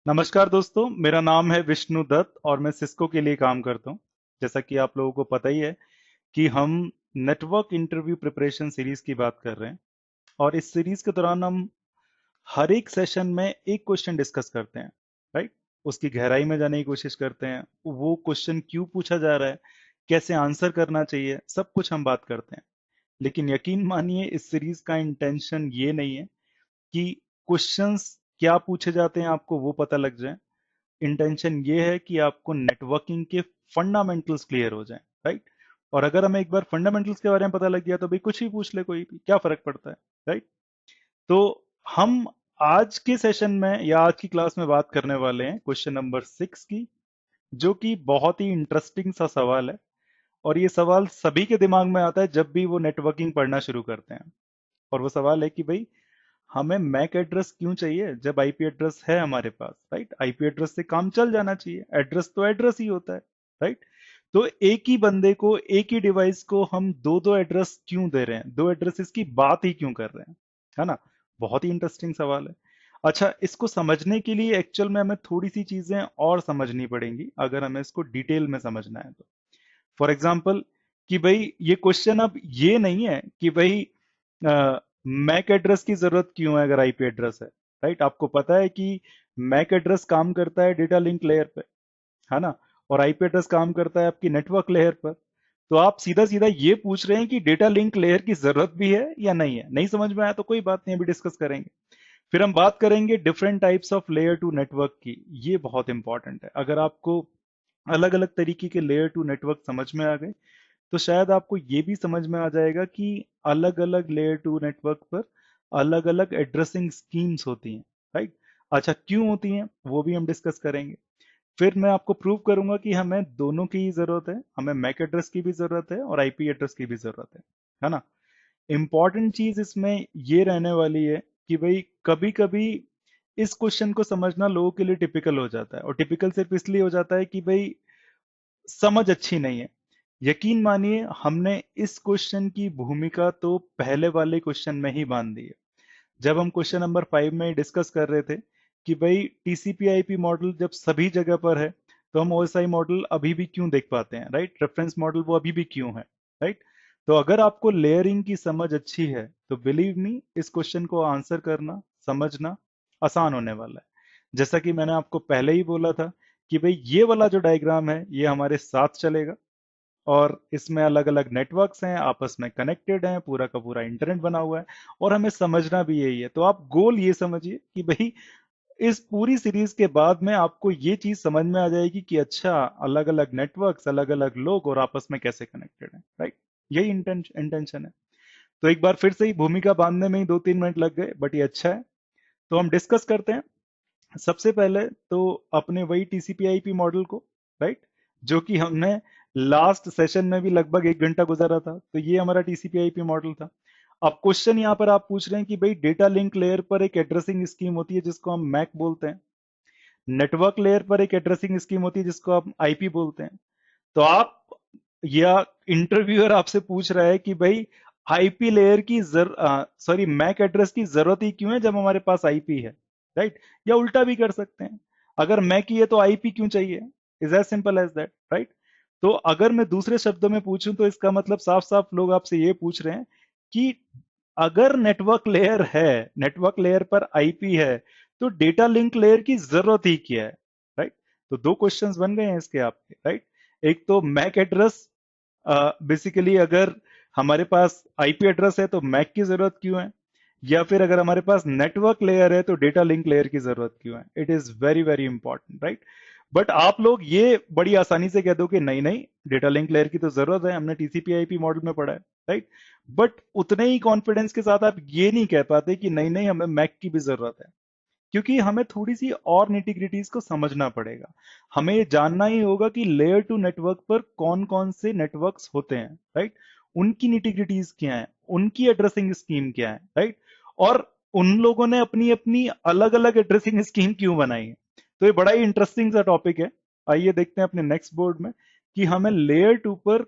नमस्कार दोस्तों, मेरा नाम है विष्णु दत्त और मैं सिस्को के लिए काम करता हूं। जैसा कि आप लोगों को पता ही है कि हम नेटवर्क इंटरव्यू प्रिपरेशन सीरीज की बात कर रहे हैं और इस सीरीज के दौरान हम हर एक सेशन में एक क्वेश्चन डिस्कस करते हैं, राइट। उसकी गहराई में जाने की कोशिश करते हैं, वो क्वेश्चन क्यों पूछा जा रहा है, कैसे आंसर करना चाहिए, सब कुछ हम बात करते हैं। लेकिन यकीन मानिए, इस सीरीज का इंटेंशन ये नहीं है कि क्वेश्चंस क्या पूछे जाते हैं आपको वो पता लग जाए। इंटेंशन ये है कि आपको नेटवर्किंग के फंडामेंटल्स क्लियर हो जाएं, राइट। और अगर हमें एक बार फंडामेंटल्स के बारे में पता लग गया तो भाई कुछ भी पूछ ले कोई भी, क्या फर्क पड़ता है, राइट। तो हम आज के सेशन में या आज की क्लास में बात करने वाले हैं क्वेश्चन नंबर 6 की, जो कि बहुत ही इंटरेस्टिंग सा सवाल है। और ये सवाल सभी के दिमाग में आता है जब भी वो नेटवर्किंग पढ़ना शुरू करते हैं। और वो सवाल है कि भाई, हमें मैक एड्रेस क्यों चाहिए जब आईपी एड्रेस है हमारे पास, राइट। आईपी एड्रेस से काम चल जाना चाहिए, एड्रेस तो एड्रेस ही होता है, राइट। तो एक ही बंदे को, एक ही डिवाइस को हम दो दो एड्रेस क्यों दे रहे हैं, दो एड्रेसेस की बात ही क्यों कर रहे हैं, है ना। बहुत ही इंटरेस्टिंग सवाल है। अच्छा, इसको समझने के लिए एक्चुअल में हमें थोड़ी सी चीजें और समझनी पड़ेंगी अगर हमें इसको डिटेल में समझना है तो। फॉर एग्जाम्पल, कि भाई ये क्वेश्चन अब ये नहीं है कि भाई मैक एड्रेस की जरूरत क्यों है अगर आईपी एड्रेस है, राइट। आपको पता है कि मैक एड्रेस काम करता है डेटा लिंक लेयर पे, है ना। और आईपी एड्रेस काम करता है आपकी नेटवर्क लेयर पर। तो आप सीधा सीधा ये पूछ रहे हैं कि डेटा लिंक लेयर की जरूरत भी है या नहीं है। नहीं समझ में आया तो कोई बात नहीं, अभी डिस्कस करेंगे। फिर हम बात करेंगे different types of layer two network की। ये बहुत इंपॉर्टेंट है। अगर आपको अलग अलग तरीके के लेयर टू नेटवर्क समझ में आ गए तो शायद आपको ये भी समझ में आ जाएगा कि अलग अलग लेयर टू नेटवर्क पर अलग अलग एड्रेसिंग स्कीम्स होती हैं, राइट। अच्छा, क्यों होती हैं वो भी हम डिस्कस करेंगे। फिर मैं आपको प्रूव करूंगा कि हमें दोनों की ही जरूरत है, हमें मैक एड्रेस की भी जरूरत है और आईपी एड्रेस की भी जरूरत है ना। इंपॉर्टेंट चीज इसमें ये रहने वाली है कि भाई कभी कभी इस क्वेश्चन को समझना लोगों के लिए टिपिकल हो जाता है, और टिपिकल सिर्फ इसलिए हो जाता है कि भाई समझ अच्छी नहीं है। यकीन मानिए, हमने इस क्वेश्चन की भूमिका तो पहले वाले क्वेश्चन में ही बांध दी है। जब हम क्वेश्चन नंबर 5 में डिस्कस कर रहे थे कि भाई टीसीपी आईपी मॉडल जब सभी जगह पर है तो हम ओएसआई मॉडल अभी भी क्यों देख पाते हैं, राइट। रेफरेंस मॉडल वो अभी भी क्यों है, राइट। तो अगर आपको लेयरिंग की समझ अच्छी है तो बिलीव मी, इस क्वेश्चन को आंसर करना, समझना आसान होने वाला है। जैसा कि मैंने आपको पहले ही बोला था कि भाई ये वाला जो डायग्राम है ये हमारे साथ चलेगा और इसमें अलग अलग नेटवर्क्स हैं, आपस में कनेक्टेड हैं, पूरा का पूरा इंटरनेट बना हुआ है। और हमें समझना भी यही है। तो आप गोल ये समझिए कि भाई इस पूरी सीरीज के बाद में आपको ये चीज समझ में आ जाएगी कि अच्छा, अलग अलग नेटवर्क्स, अलग अलग लोग और आपस में कैसे कनेक्टेड हैं, राइट। यही इंटेंशन है। तो एक बार फिर से ही भूमिका बांधने में ही 2-3 मिनट लग गए, बट ये अच्छा है। तो हम डिस्कस करते हैं। सबसे पहले तो अपने वही टीसीपी आईपी मॉडल को, राइट, जो कि हमने लास्ट सेशन में भी लगभग 1 घंटा गुजारा था। तो ये हमारा टीसीपी आईपी मॉडल था। अब क्वेश्चन यहाँ पर आप पूछ रहे हैं कि भाई डेटा लिंक लेयर पर एक एड्रेसिंग स्कीम होती है जिसको हम मैक बोलते हैं, नेटवर्क लेयर पर एक एड्रेसिंग स्कीम होती है जिसको आप आईपी बोलते हैं। तो आप, या इंटरव्यूअर आपसे पूछ रहा है कि भाई आईपी लेयर की सॉरी मैक एड्रेस की जरूरत ही क्यों है जब हमारे पास आईपी है, राइट। या उल्टा भी कर सकते हैं, अगर मैक ही है तो आईपी क्यों चाहिए। Is as simple as that, right. तो अगर मैं दूसरे शब्दों में पूछूं तो इसका मतलब साफ साफ लोग आपसे ये पूछ रहे हैं कि अगर नेटवर्क लेयर है, नेटवर्क लेयर पर आईपी है, तो डेटा लिंक लेयर की जरूरत ही क्या है, राइट। तो दो क्वेश्चंस बन गए हैं इसके आपके, राइट। एक तो मैक एड्रेस, बेसिकली अगर हमारे पास आईपी एड्रेस है तो मैक की जरूरत क्यों है, या फिर अगर हमारे पास नेटवर्क लेयर है तो डेटा लिंक लेयर की जरूरत क्यों है। It is very very important, right. But आप लोग ये बड़ी आसानी से कह दो कि नहीं नहीं, डेटा लिंक लेयर की तो जरूरत है, हमने टीसीपी आईपी मॉडल में पढ़ा है, राइट। बट उतने ही कॉन्फिडेंस के साथ आप ये नहीं कह पाते कि नहीं नहीं, हमें मैक की भी जरूरत है। क्योंकि हमें थोड़ी सी और निटिग्रिटीज को समझना पड़ेगा। हमें ये जानना ही होगा कि लेयर टू नेटवर्क पर कौन कौन से नेटवर्क्स होते हैं, राइट। उनकी निटिग्रिटीज क्या है, उनकी एड्रेसिंग स्कीम क्या है, राइट। और उन लोगों ने अपनी अपनी अलग अलग एड्रेसिंग स्कीम क्यों बनाई है। तो ये बड़ा ही इंटरेस्टिंग सा टॉपिक है। आइए देखते हैं अपने नेक्स्ट बोर्ड में कि हमें लेयर टू पर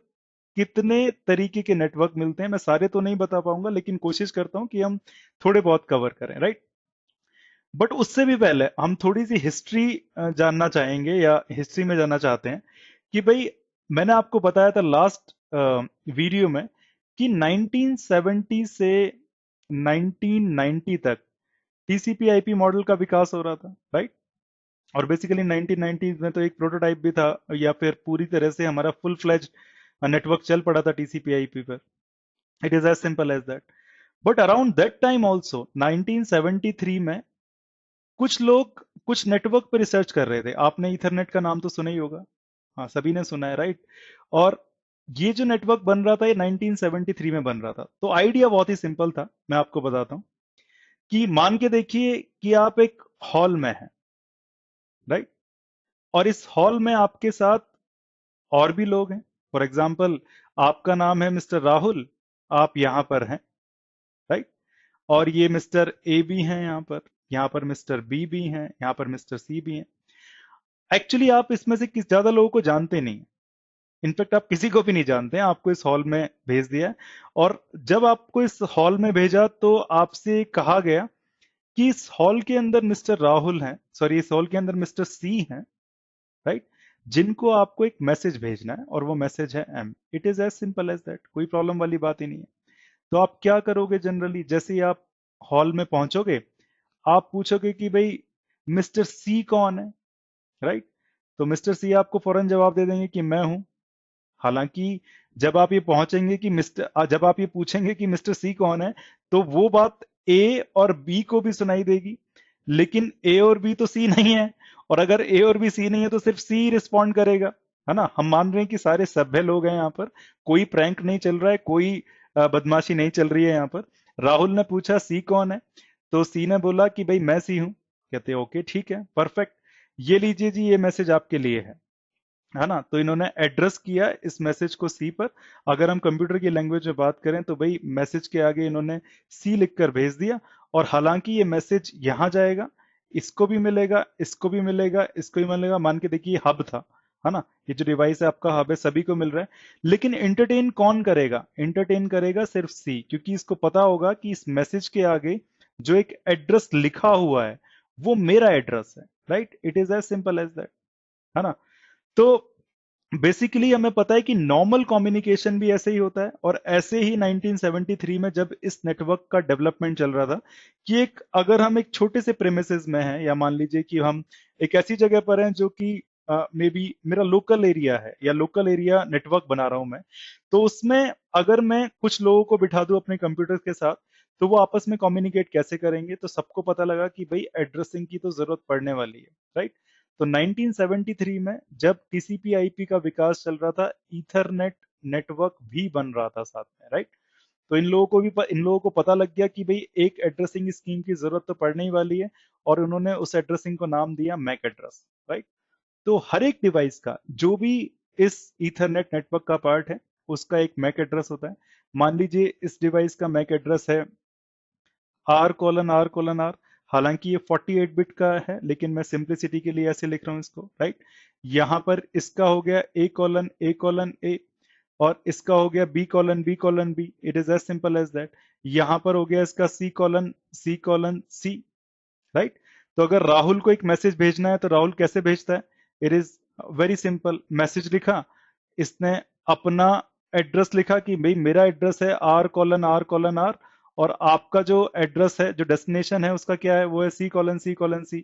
कितने तरीके के नेटवर्क मिलते हैं। मैं सारे तो नहीं बता पाऊंगा लेकिन कोशिश करता हूं कि हम थोड़े बहुत कवर करें, राइट। बट उससे भी पहले हम थोड़ी सी हिस्ट्री जानना चाहेंगे या हिस्ट्री में जानना चाहते हैं कि भाई, मैंने आपको बताया था लास्ट वीडियो में कि 1970 से 1990 तक टीसीपी आईपी मॉडल का विकास हो रहा था, राइट। और बेसिकली 1990 में तो एक प्रोटोटाइप भी था, या फिर पूरी तरह से हमारा फुल फ्लेज नेटवर्क चल पड़ा था टीसीपी आईपी पर। It is as simple as that. But around that time also 1973 में कुछ लोग कुछ नेटवर्क पर रिसर्च कर रहे थे। आपने इथरनेट का नाम तो सुना ही होगा, हाँ सभी ने सुना है, राइट। और ये जो नेटवर्क बन रहा था ये 1973 में बन रहा था। तो आइडिया बहुत ही सिंपल था, मैं आपको बताता हूँ कि मान के देखिए कि आप एक हॉल में हैं, राइट। और इस हॉल में आपके साथ और भी लोग हैं। फॉर एग्जाम्पल, आपका नाम है मिस्टर राहुल, आप यहां पर हैं, राइट। और ये मिस्टर ए भी हैं यहाँ पर मिस्टर बी भी हैं, यहाँ पर मिस्टर सी भी हैं। एक्चुअली आप इसमें से किस ज्यादा लोगों को जानते नहीं। इनफैक्ट आप किसी को भी नहीं जानते हैं, आपको इस हॉल में भेज दिया है। और जब आपको इस हॉल में भेजा तो आपसे कहा गया कि इस हॉल के अंदर मिस्टर राहुल हैं, सॉरी इस हॉल के अंदर मिस्टर सी हैं, राइट, जिनको आपको एक मैसेज भेजना है और वो मैसेज है M. It is as simple as that, कोई प्रॉब्लम वाली बात ही नहीं है। तो आप क्या करोगे, जनरली जैसे ही आप हॉल में पहुंचोगे आप पूछोगे कि भाई मिस्टर सी कौन है, राइट। तो मिस्टर सी आपको फौरन जवाब दे देंगे कि मैं हूं। हालांकि जब आप ये पहुंचेंगे कि मिस्टर जब आप ये पूछेंगे कि मिस्टर सी कौन है, तो वो बात ए और बी को भी सुनाई देगी। लेकिन ए और बी तो सी नहीं है, और अगर ए और बी सी नहीं है तो सिर्फ सी रिस्पॉन्ड करेगा, है ना। हम मान रहे हैं कि सारे सभ्य लोग हैं यहाँ पर, कोई प्रैंक नहीं चल रहा है, कोई बदमाशी नहीं चल रही है यहाँ पर। राहुल ने पूछा सी कौन है, तो सी ने बोला कि भाई मैं सी हूं। कहते ओके ठीक है, परफेक्ट, ये लीजिए जी, ये मैसेज आपके लिए है ना। तो इन्होंने एड्रेस किया इस मैसेज को सी पर। अगर हम कंप्यूटर की लैंग्वेज में बात करें तो भाई मैसेज के आगे इन्होंने सी लिखकर भेज दिया। और हालांकि ये मैसेज यहां जाएगा, इसको भी मिलेगा, इसको भी मिलेगा, इसको भी मिलेगा। मान के देखिए हब था, है ना, ये जो डिवाइस है आपका हब है, सभी को मिल रहा है। लेकिन एंटरटेन कौन करेगा, एंटरटेन करेगा सिर्फ सी, क्योंकि इसको पता होगा कि इस मैसेज के आगे जो एक एड्रेस लिखा हुआ है वो मेरा एड्रेस है, right. It is as simple as that, है ना। तो बेसिकली हमें पता है कि नॉर्मल कम्युनिकेशन भी ऐसे ही होता है। और ऐसे ही 1973 में जब इस नेटवर्क का डेवलपमेंट चल रहा था कि एक अगर हम एक छोटे से प्रेमिसेस में हैं, या मान लीजिए कि हम एक ऐसी जगह पर हैं जो कि मे बी मेरा लोकल एरिया है या लोकल एरिया नेटवर्क बना रहा हूं मैं, तो उसमें अगर मैं कुछ लोगों को बिठा दूं अपने कंप्यूटर के साथ, तो वो आपस में कम्युनिकेट कैसे करेंगे। तो सबको पता लगा कि भाई एड्रेसिंग की तो जरूरत पड़ने वाली है, राइट। तो 1973 में जब टीसीपी आईपी का विकास चल रहा था, ईथरनेट नेटवर्क भी बन रहा था साथ में, राइट। तो इन लोगों को पता लग गया कि भाई एक एड्रेसिंग स्कीम की जरूरत तो पड़ने ही वाली है। और उन्होंने उस एड्रेसिंग को नाम दिया मैक एड्रेस, राइट। तो हर एक डिवाइस का जो भी इस ईथरनेट नेटवर्क का पार्ट है उसका एक मैक एड्रेस होता है। मान लीजिए इस डिवाइस का मैक एड्रेस है R:R:R। हालांकि ये 48 बिट का है, लेकिन मैं सिंप्लिसिटी के लिए ऐसे लिख रहा हूं इसको, राइट। यहां पर इसका हो गया A:A:A, और इसका हो गया B:B:B। It is as simple as that. यहां पर हो गया इसका C:C:C, राइट। तो अगर राहुल को एक मैसेज भेजना है तो राहुल कैसे भेजता है, it is very simple. Message लिखा, इसने अपना एड्रेस लिखा कि भाई मेरा एड्रेस है R:R:R, और आपका जो एड्रेस है, जो डेस्टिनेशन है उसका क्या है, वो है C:C:C।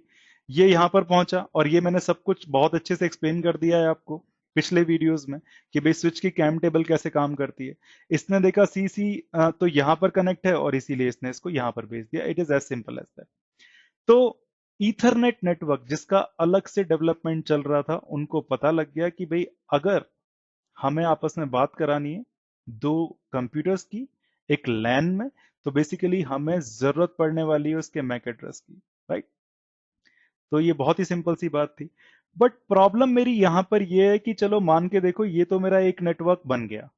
ये यहां पर पहुंचा, और ये मैंने सब कुछ बहुत अच्छे से एक्सप्लेन कर दिया है आपको पिछले वीडियोस में कि भाई स्विच की कैम टेबल कैसे काम करती है। इसने देखा CC तो यहां पर कनेक्ट है, और इसीलिए इसने इसको यहां पर भेज दिया। It is as simple as that. तो ईथरनेट नेटवर्क जिसका अलग से डेवलपमेंट चल रहा था, उनको पता लग गया कि भाई अगर हमें आपस में बात करानी है दो कंप्यूटर्स की एक लैन में, तो बेसिकली हमें जरूरत पड़ने वाली है उसके मैक एड्रेस की, राइट। तो ये बहुत ही सिंपल सी बात थी। बट प्रॉब्लम मेरी यहां पर ये है कि चलो मान के देखो, ये तो मेरा एक नेटवर्क बन गया,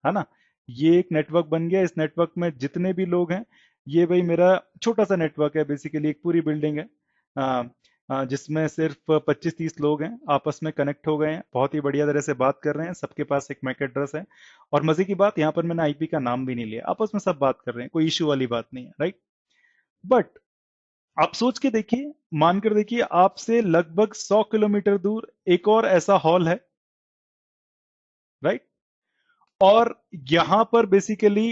है ना। ये एक नेटवर्क बन गया, इस नेटवर्क में जितने भी लोग हैं, ये भाई मेरा छोटा सा नेटवर्क है, बेसिकली एक पूरी बिल्डिंग है जिसमें सिर्फ 25-30 लोग हैं, आपस में कनेक्ट हो गए हैं, बहुत ही बढ़िया तरह से बात कर रहे हैं, सबके पास एक मैक एड्रेस है। और मजे की बात, यहाँ पर मैंने आईपी का नाम भी नहीं लिया, आपस में सब बात कर रहे हैं, कोई इश्यू वाली बात नहीं है, राइट। बट आप सोच के देखिए, मानकर देखिए आपसे लगभग 100 किलोमीटर दूर एक और ऐसा हॉल है, राइट? और यहां पर बेसिकली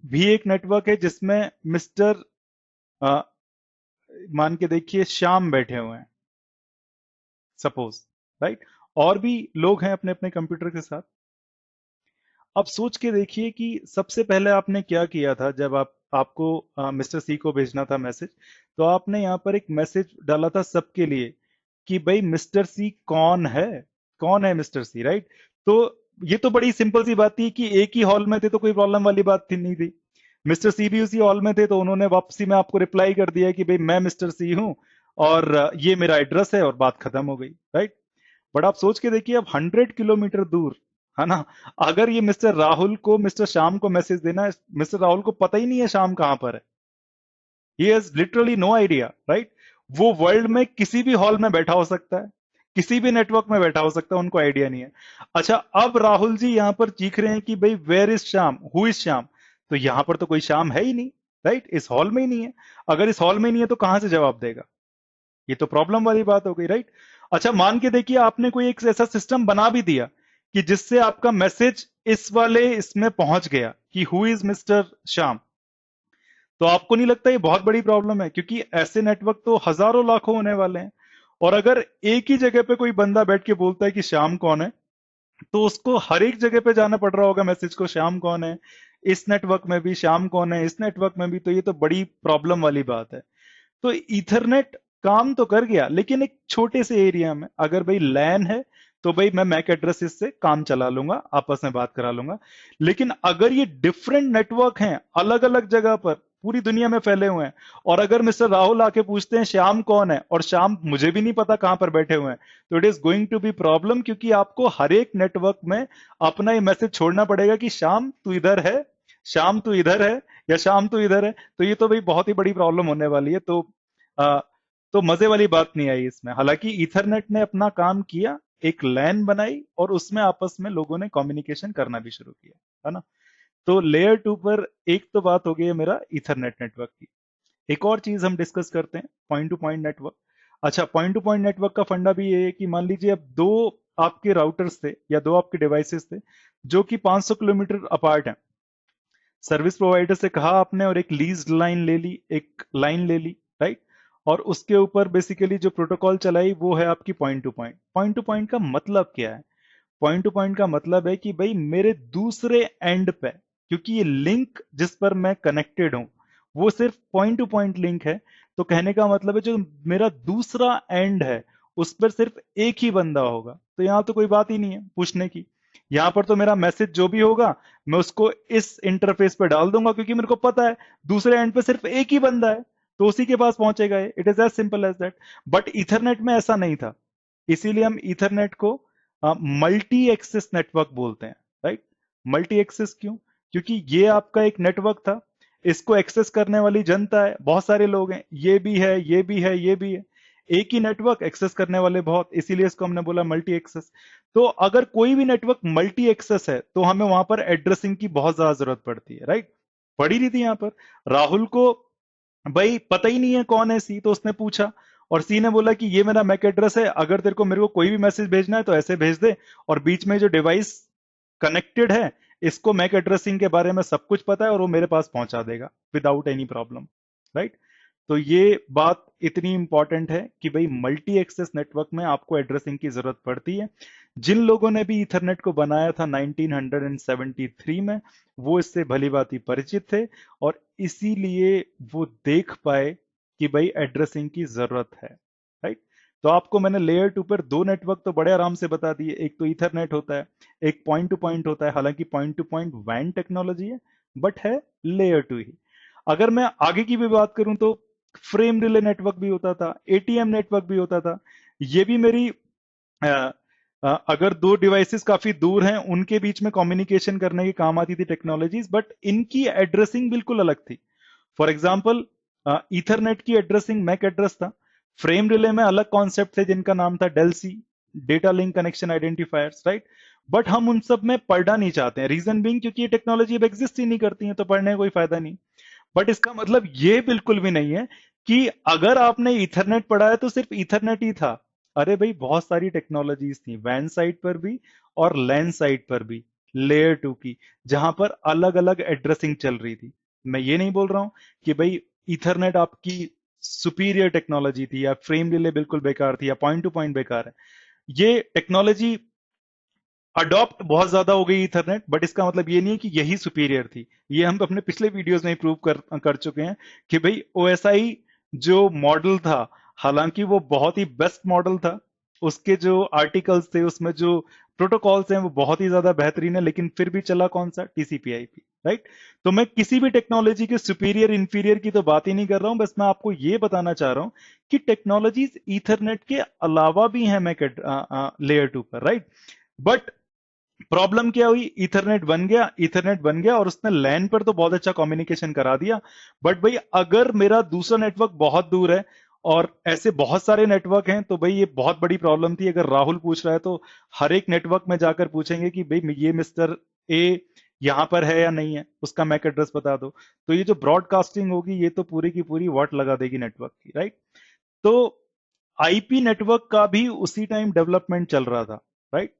भी एक नेटवर्क है जिसमें मिस्टर मान के देखिए श्याम बैठे हुए हैं, सपोज, राइट? और भी लोग हैं अपने अपने कंप्यूटर के साथ। अब सोच के देखिए कि सबसे पहले आपने क्या किया था जब आपको मिस्टर सी को भेजना था मैसेज, तो आपने यहाँ पर एक मैसेज डाला था सबके लिए कि भाई मिस्टर सी कौन है, कौन है मिस्टर सी, राइट? तो ये तो बड़ी सिंपल सी बात थी कि एक ही हॉल में थे तो कोई प्रॉब्लम वाली बात थी नहीं थी। मिस्टर सी भी उसी हॉल में थे तो उन्होंने वापसी में आपको रिप्लाई कर दिया कि भाई मैं मिस्टर सी हूं और ये मेरा एड्रेस है, और बात खत्म हो गई, राइट? बट आप सोच के देखिए, अब 100 किलोमीटर दूर, है ना, अगर ये मिस्टर राहुल को मिस्टर श्याम को मैसेज देना है, मिस्टर राहुल को पता ही नहीं है श्याम कहां पर है, he has literally no idea, right? वो वर्ल्ड में किसी भी हॉल में बैठा हो सकता है, किसी भी नेटवर्क में बैठा हो सकता है, उनको आइडिया नहीं है। अच्छा, अब राहुल जी यहां पर चीख रहे हैं कि भाई where is Shyam, who is Shyam? तो यहां पर तो कोई श्याम है ही नहीं, राइट? इस हॉल में ही नहीं है। अगर इस हॉल में ही नहीं है तो कहां से जवाब देगा? ये तो प्रॉब्लम वाली बात हो गई, राइट? अच्छा, मान के देखिए आपने कोई एक ऐसा सिस्टम बना भी दिया कि जिससे आपका मैसेज इस वाले इसमें पहुंच गया कि हु इज मिस्टर श्याम, तो आपको नहीं लगता ये बहुत बड़ी प्रॉब्लम है? क्योंकि ऐसे नेटवर्क तो हजारों लाखों होने वाले हैं, और अगर एक ही जगह पे कोई बंदा बैठ के बोलता है कि श्याम कौन है, तो उसको हर एक जगह पे जाना पड़ रहा होगा मैसेज को, श्याम कौन है, इस नेटवर्क में भी श्याम कौन है, इस नेटवर्क में भी, तो ये तो बड़ी प्रॉब्लम वाली बात है। तो ईथरनेट काम तो कर गया, लेकिन एक छोटे से एरिया में अगर भाई लैन है तो भाई मैं मैक एड्रेसेस से काम चला लूंगा, आपस में बात करा लूंगा। लेकिन अगर ये डिफरेंट नेटवर्क हैं, अलग अलग जगह पर पूरी दुनिया में फैले हुए हैं, और अगर मिस्टर राहुल आके पूछते हैं श्याम कौन है, और श्याम मुझे भी नहीं पता कहां पर बैठे हुए हैं, तो it is going to be problem, क्योंकि आपको हर एक नेटवर्क में अपना ये मैसेज छोड़ना पड़ेगा कि श्याम तू इधर है, श्याम तू इधर है, या शाम तो इधर है। तो ये तो भाई बहुत ही बड़ी प्रॉब्लम होने वाली है। आ, तो मजे वाली बात नहीं आई इसमें। हालांकि ईथरनेट ने अपना काम किया, एक लैन बनाई और उसमें आपस में लोगों ने कम्युनिकेशन करना भी शुरू किया, है ना? तो लेयर 2 पर एक तो बात हो गई है मेरा ईथरनेट नेटवर्क की। एक और चीज हम डिस्कस करते हैं, पॉइंट टू पॉइंट नेटवर्क। अच्छा, पॉइंट टू पॉइंट नेटवर्क का फंडा भी ये है कि मान लीजिए अब दो आपके राउटर्स थे या दो आपके डिवाइसेस थे जो कि 500 किलोमीटर अपार्ट हैं। सर्विस प्रोवाइडर से कहा आपने और एक लीज लाइन ले ली, एक लाइन ले ली, राइट? और उसके ऊपर बेसिकली जो प्रोटोकॉल चलाई वो है आपकी point to point. Point to point का मतलब क्या है? पॉइंट टू पॉइंट का मतलब है कि भाई मेरे दूसरे एंड पे, क्योंकि ये लिंक जिस पर मैं कनेक्टेड हूं वो सिर्फ पॉइंट टू पॉइंट लिंक है, तो कहने का मतलब है जो मेरा दूसरा एंड है उस पर सिर्फ एक ही बंदा होगा। तो यहां तो कोई बात ही नहीं है पूछने की। यहां पर तो मेरा मैसेज जो भी होगा मैं उसको इस इंटरफेस पे डाल दूंगा, क्योंकि मेरे को पता है दूसरे एंड पे सिर्फ एक ही बंदा है, तो उसी के पास पहुंचेगा। It is as simple as that. But Ethernet में ऐसा नहीं था, इसीलिए हम इथरनेट को मल्टी एक्सेस नेटवर्क बोलते हैं, राइट? मल्टी एक्सेस क्यों? क्योंकि ये आपका एक नेटवर्क था, इसको एक्सेस करने वाली जनता है, बहुत सारे लोग हैं, ये भी है, ये भी है, ये भी है, एक ही नेटवर्क एक्सेस करने वाले बहुत, इसीलिए इसको हमने बोला मल्टी एक्सेस। तो अगर कोई भी नेटवर्क मल्टी एक्सेस है तो हमें वहां पर एड्रेसिंग की बहुत ज्यादा जरूरत पड़ती है, राइट? पड़ी नहीं थी यहां पर। राहुल को भाई पता ही नहीं है कौन है सी, तो उसने पूछा और सी ने बोला कि ये मेरा मैक एड्रेस है, अगर तेरे को मेरे को कोई भी मैसेज भेजना है तो ऐसे भेज दे, और बीच में जो डिवाइस कनेक्टेड है इसको मैक एड्रेसिंग के बारे में सब कुछ पता है और वो मेरे पास पहुंचा देगा विदाउट एनी प्रॉब्लम, राइट? तो ये बात इतनी इंपॉर्टेंट है कि भाई मल्टी एक्सेस नेटवर्क में आपको एड्रेसिंग की जरूरत पड़ती है। जिन लोगों ने भी ईथरनेट को बनाया था 1973 में, वो इससे भली भांति परिचित थे, और इसीलिए वो देख पाए कि भाई एड्रेसिंग की जरूरत है, राइट? तो आपको मैंने लेयर 2 पर दो नेटवर्क तो बड़े आराम से बता दिए, एक तो ईथरनेट होता है, एक पॉइंट टू पॉइंट होता है। हालांकि point to point when technology है, बट है लेयर 2 ही। अगर मैं आगे की भी बात करूं तो फ्रेम रिले नेटवर्क भी होता था, एटीएम नेटवर्क भी होता था। ये भी मेरी अ, अगर दो डिवाइसेस काफी दूर हैं उनके बीच में कम्युनिकेशन करने की काम आती थी टेक्नोलॉजीज, बट इनकी एड्रेसिंग बिल्कुल अलग थी। फॉर एग्जाम्पल, ईथरनेट की एड्रेसिंग मैक एड्रेस था, फ्रेम रिले में अलग कॉन्सेप्ट थे जिनका नाम था DLCI, data link connection identifiers, right? But हम उन सब में पढ़ना नहीं चाहते हैं, रीजन बीइंग क्योंकि ये टेक्नोलॉजी अब एग्जिस्ट ही नहीं करती है, तो पढ़ने का कोई फायदा नहीं। बट इसका मतलब ये बिल्कुल भी नहीं है कि अगर आपने ईथरनेट पढ़ा है तो सिर्फ ईथरनेट ही था। अरे भाई बहुत सारी टेक्नोलॉजीज थी वैन साइड पर भी और लैन साइड पर भी, लेयर टू की, जहां पर अलग अलग एड्रेसिंग चल रही थी। मैं ये नहीं बोल रहा हूं कि भाई ईथरनेट आपकी सुपीरियर टेक्नोलॉजी थी या फ्रेम रिले बिल्कुल बेकार थी या पॉइंट टू पॉइंट बेकार है। ये टेक्नोलॉजी अडॉप्ट बहुत ज्यादा हो गई ईथरनेट, बट इसका मतलब ये नहीं है कि यही सुपीरियर थी। ये हम अपने पिछले वीडियोस में प्रूव कर चुके हैं कि भाई ओएसआई जो मॉडल था, हालांकि वो बहुत ही बेस्ट मॉडल था, उसके जो आर्टिकल्स थे उसमें जो प्रोटोकॉल्स हैं वो बहुत ही ज्यादा बेहतरीन है, लेकिन फिर भी चला कौन सा, टीसीपी/आईपी, राइट। तो मैं किसी भी टेक्नोलॉजी के सुपीरियर इंफीरियर की तो बात ही नहीं कर रहा हूं, बस मैं आपको ये बताना चाह रहा हूं कि टेक्नोलॉजीज ईथरनेट के अलावा भी हैं मैक लेयर टू पर, राइट। बट प्रॉब्लम क्या हुई, ईथरनेट बन गया और उसने लैन पर तो बहुत अच्छा कम्युनिकेशन करा दिया। बट भाई अगर मेरा दूसरा नेटवर्क बहुत दूर है और ऐसे बहुत सारे नेटवर्क हैं, तो भाई ये बहुत बड़ी प्रॉब्लम थी। अगर राहुल पूछ रहा है तो हर एक नेटवर्क में जाकर पूछेंगे कि भाई ये मिस्टर ए यहां पर है या नहीं है, उसका मैक एड्रेस बता दो। तो ये जो ब्रॉडकास्टिंग होगी ये तो पूरी की पूरी वाट लगा देगी नेटवर्क की, राइट। तो आईपी नेटवर्क का भी उसी टाइम डेवलपमेंट चल रहा था, राइट।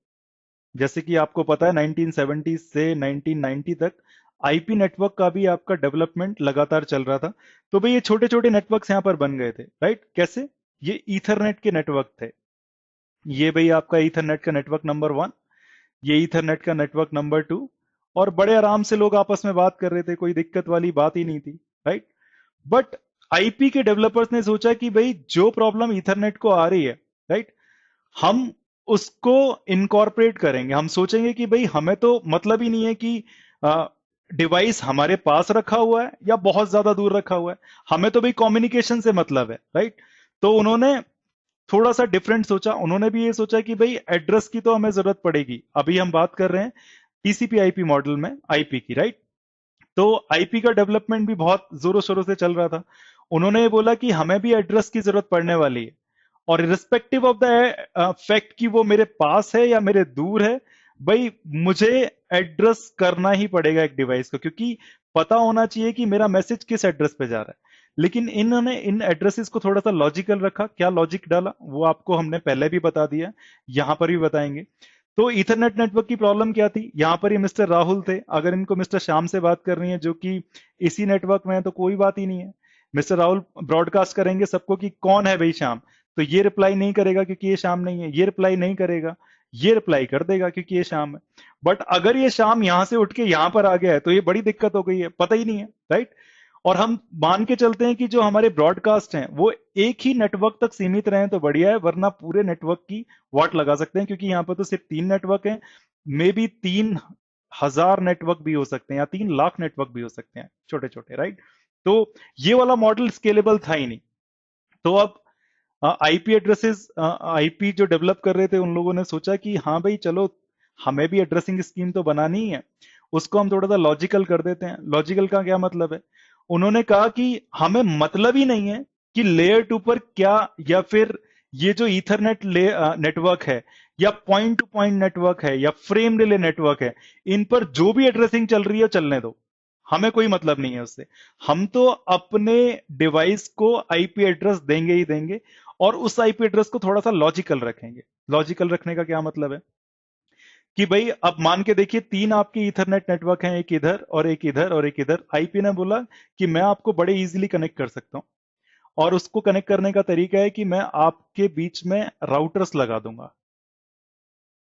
जैसे कि आपको पता है 1970 से 1990 तक आईपी नेटवर्क का भी आपका डेवलपमेंट लगातार चल रहा था। तो भाई ये छोटे छोटे नेटवर्क्स यहां पर बन गए थे, राइट। कैसे, ये ईथरनेट के नेटवर्क थे। ये भाई आपका ईथरनेट का नेटवर्क नंबर 1, ये ईथरनेट का नेटवर्क नंबर 2, और बड़े आराम से लोग आपस में बात कर रहे थे, कोई दिक्कत वाली बात ही नहीं थी, राइट। बट आईपी के डेवलपर्स ने सोचा कि भाई जो प्रॉब्लम ईथरनेट को आ रही है, राइट, हम उसको इनकॉर्पोरेट करेंगे। हम सोचेंगे कि भाई हमें तो मतलब ही नहीं है कि डिवाइस हमारे पास रखा हुआ है या बहुत ज्यादा दूर रखा हुआ है, हमें तो भाई कम्युनिकेशन से मतलब है, राइट। तो उन्होंने थोड़ा सा डिफरेंट सोचा। उन्होंने भी ये सोचा कि भाई एड्रेस की तो हमें जरूरत पड़ेगी। अभी हम बात कर रहे हैं टीसीपी आईपी मॉडल में आईपी की, राइट। तो आईपी का डेवलपमेंट भी बहुत जोरों शोरों से चल रहा था। उन्होंने ये बोला कि हमें भी एड्रेस की जरूरत पड़ने वाली है, और रिस्पेक्टिव ऑफ द फैक्ट कि वो मेरे पास है या मेरे दूर है, भाई मुझे एड्रेस करना ही पड़ेगा एक डिवाइस को, क्योंकि पता होना चाहिए कि मेरा मैसेज किस एड्रेस पे जा रहा है। लेकिन इन्होंने इन एड्रेसेस को थोड़ा सा लॉजिकल रखा। क्या लॉजिक डाला वो आपको हमने पहले भी बता दिया, यहां पर भी बताएंगे। तो इथरनेट नेटवर्क की प्रॉब्लम क्या थी, यहां पर ये मिस्टर राहुल थे। अगर इनको मिस्टर श्याम से बात करनी है जो कि इसी नेटवर्क में है, तो कोई बात ही नहीं है। मिस्टर राहुल ब्रॉडकास्ट करेंगे सबको कि कौन है भाई श्याम, तो ये रिप्लाई नहीं करेगा क्योंकि ये शाम नहीं है, ये रिप्लाई नहीं करेगा, ये रिप्लाई कर देगा क्योंकि ये शाम है। बट अगर ये शाम यहां से उठ के यहां पर आ गया है तो ये बड़ी दिक्कत हो गई है, पता ही नहीं है, राइट। और हम मान के चलते हैं कि जो हमारे ब्रॉडकास्ट हैं वो एक ही नेटवर्क तक सीमित रहे तो बढ़िया है, वरना पूरे नेटवर्क की वाट लगा सकते हैं, क्योंकि यहां पर तो सिर्फ 3 नेटवर्क हैं। मे बी 3,000 नेटवर्क भी हो सकते हैं या 3 लाख नेटवर्क भी हो सकते हैं, छोटे छोटे, राइट। तो ये वाला मॉडल स्केलेबल था ही नहीं। तो अब आईपी एड्रेसेस, आईपी जो डेवलप कर रहे थे उन लोगों ने सोचा कि हाँ भाई चलो हमें भी एड्रेसिंग स्कीम तो बनानी ही है, उसको हम थोड़ा सा लॉजिकल कर देते हैं। लॉजिकल का क्या मतलब है, उन्होंने कहा कि हमें मतलब ही नहीं है कि लेयर 2 पर क्या, या फिर ये जो ईथरनेट नेटवर्क है या पॉइंट टू पॉइंट नेटवर्क है या फ्रेम रिले नेटवर्क है, इन पर जो भी एड्रेसिंग चल रही है चलने दो, हमें कोई मतलब नहीं है उससे। हम तो अपने डिवाइस को आईपी एड्रेस देंगे ही देंगे, और उस आईपी एड्रेस को थोड़ा सा लॉजिकल रखेंगे। लॉजिकल रखने का क्या मतलब है कि भाई अब मान के देखिए 3 आपके ईथरनेट नेटवर्क हैं, एक इधर और एक इधर और एक इधर। आईपी ने बोला कि मैं आपको बड़े इजीली कनेक्ट कर सकता हूं, और उसको कनेक्ट करने का तरीका है कि मैं आपके बीच में राउटर्स लगा दूंगा,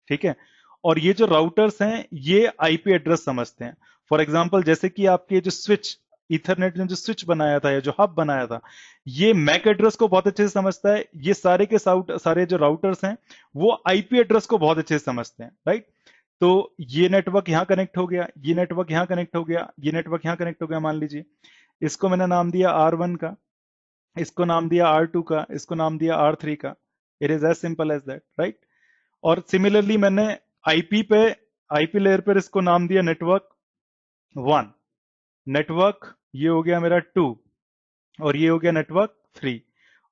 ठीक है। और ये जो राउटर्स हैं ये आईपी एड्रेस समझते हैं। फॉर एग्जांपल जैसे कि आपके जो स्विच, इथरनेट ने जो स्विच बनाया था या जो हब बनाया था, ये मैक एड्रेस को बहुत अच्छे से समझता है। ये सारे के सारे जो राउटर्स हैं वो आईपी एड्रेस को बहुत अच्छे से समझते हैं, राइट। तो ये नेटवर्क यहां कनेक्ट हो गया, ये नेटवर्क यहां कनेक्ट हो गया, ये नेटवर्क यहां कनेक्ट हो गया, मान लीजिए। इसको मैंने नाम दिया R1 का, इसको नाम दिया R2 का, इसको नाम दिया R3 का। It is as simple as that, right. और सिमिलरली मैंने आईपी पे, आईपी लेयर पर इसको नाम दिया नेटवर्क 1, नेटवर्क ये हो गया मेरा 2, और ये हो गया नेटवर्क 3।